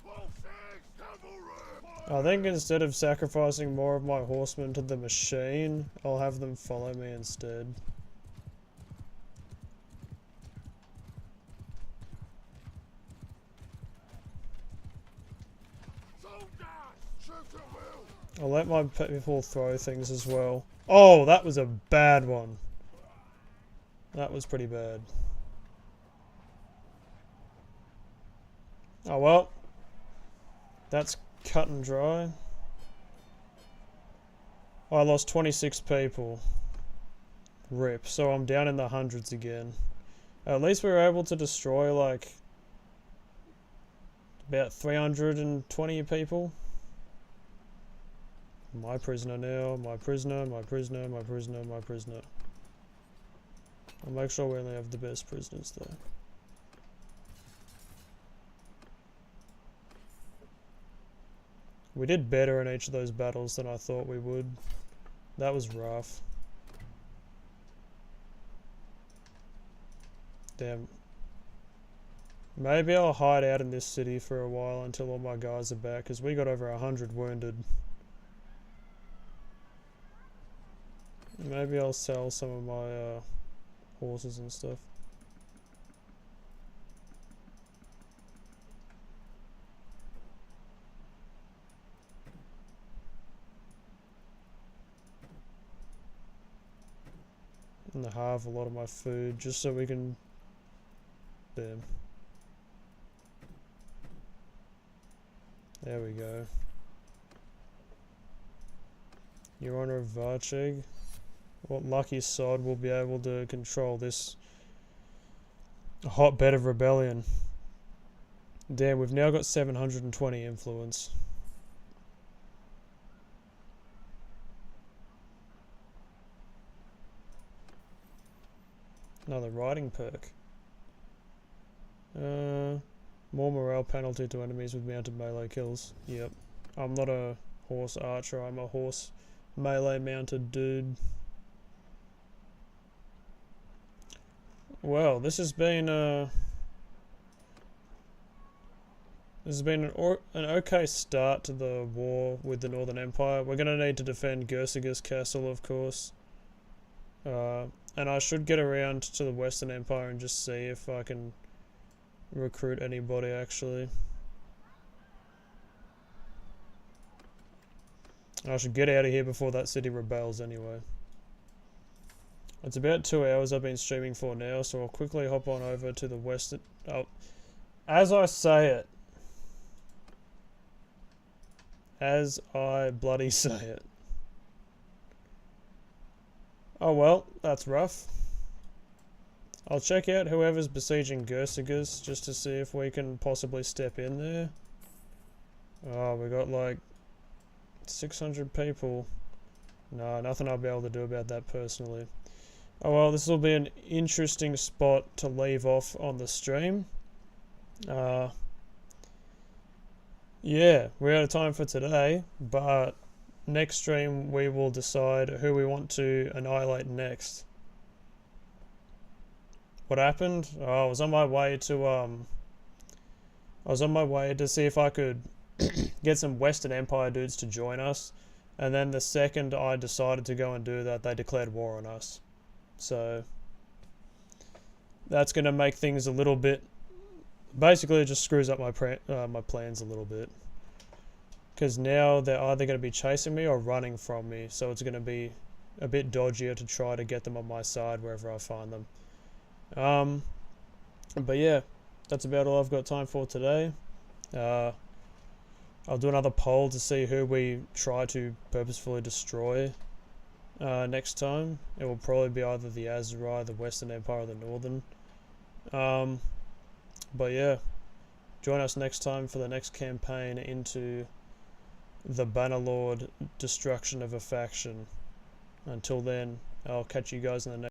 Bullshit! Cavalry! I think instead of sacrificing more of my horsemen to the machine, I'll have them follow me instead. Soldiers! Shoot at will! I'll let my people throw things as well. Oh, that was a bad one. That was pretty bad. Oh well. That's cut and dry. I lost 26 people. RIP. So I'm down in the hundreds again. At least we were able to destroy like about 320 people. My prisoner now, my prisoner, my prisoner, my prisoner, my prisoner. I'll make sure we only have the best prisoners though. We did better in each of those battles than I thought we would. That was rough. Damn. Maybe I'll hide out in this city for a while until all my guys are back, because we got over 100 wounded. Maybe I'll sell some of my horses and stuff. And halve a lot of my food just so we can... Damn. There we go. Your Honor of Varcheg. What lucky sod will be able to control this hotbed of rebellion? Damn, we've now got 720 influence. Another riding perk. More morale penalty to enemies with mounted melee kills. Yep. I'm not a horse archer, I'm a horse melee mounted dude. Well, this has been an okay start to the war with the Northern Empire. We're gonna need to defend Gersiga's castle, of course. And I should get around to the Western Empire and just see if I can recruit anybody, actually. I should get out of here before that city rebels anyway. It's about 2 hours I've been streaming for now, so I'll quickly hop on over to the Western... Oh, as I say it. As I bloody say it. Oh well, that's rough. I'll check out whoever's besieging Gersigas just to see if we can possibly step in there. Oh, we got like 600 people. No, nothing I'll be able to do about that personally. Oh well, this will be an interesting spot to leave off on the stream. Yeah, we're out of time for today, but next stream we will decide who we want to annihilate next. What happened? Oh, I was on my way to see if I could get some Western Empire dudes to join us, and then the second I decided to go and do that, they declared war on us. So that's going to make things a little bit... Basically, it just screws up my plans a little bit. Because now they're either going to be chasing me or running from me, so it's going to be a bit dodgier to try to get them on my side wherever I find them. But yeah, that's about all I've got time for today. I'll do another poll to see who we try to purposefully destroy next time. It will probably be either the Azerai, the Western Empire, or the Northern. But yeah, join us next time for the next campaign into the Bannerlord destruction of a faction. Until then, I'll catch you guys in the next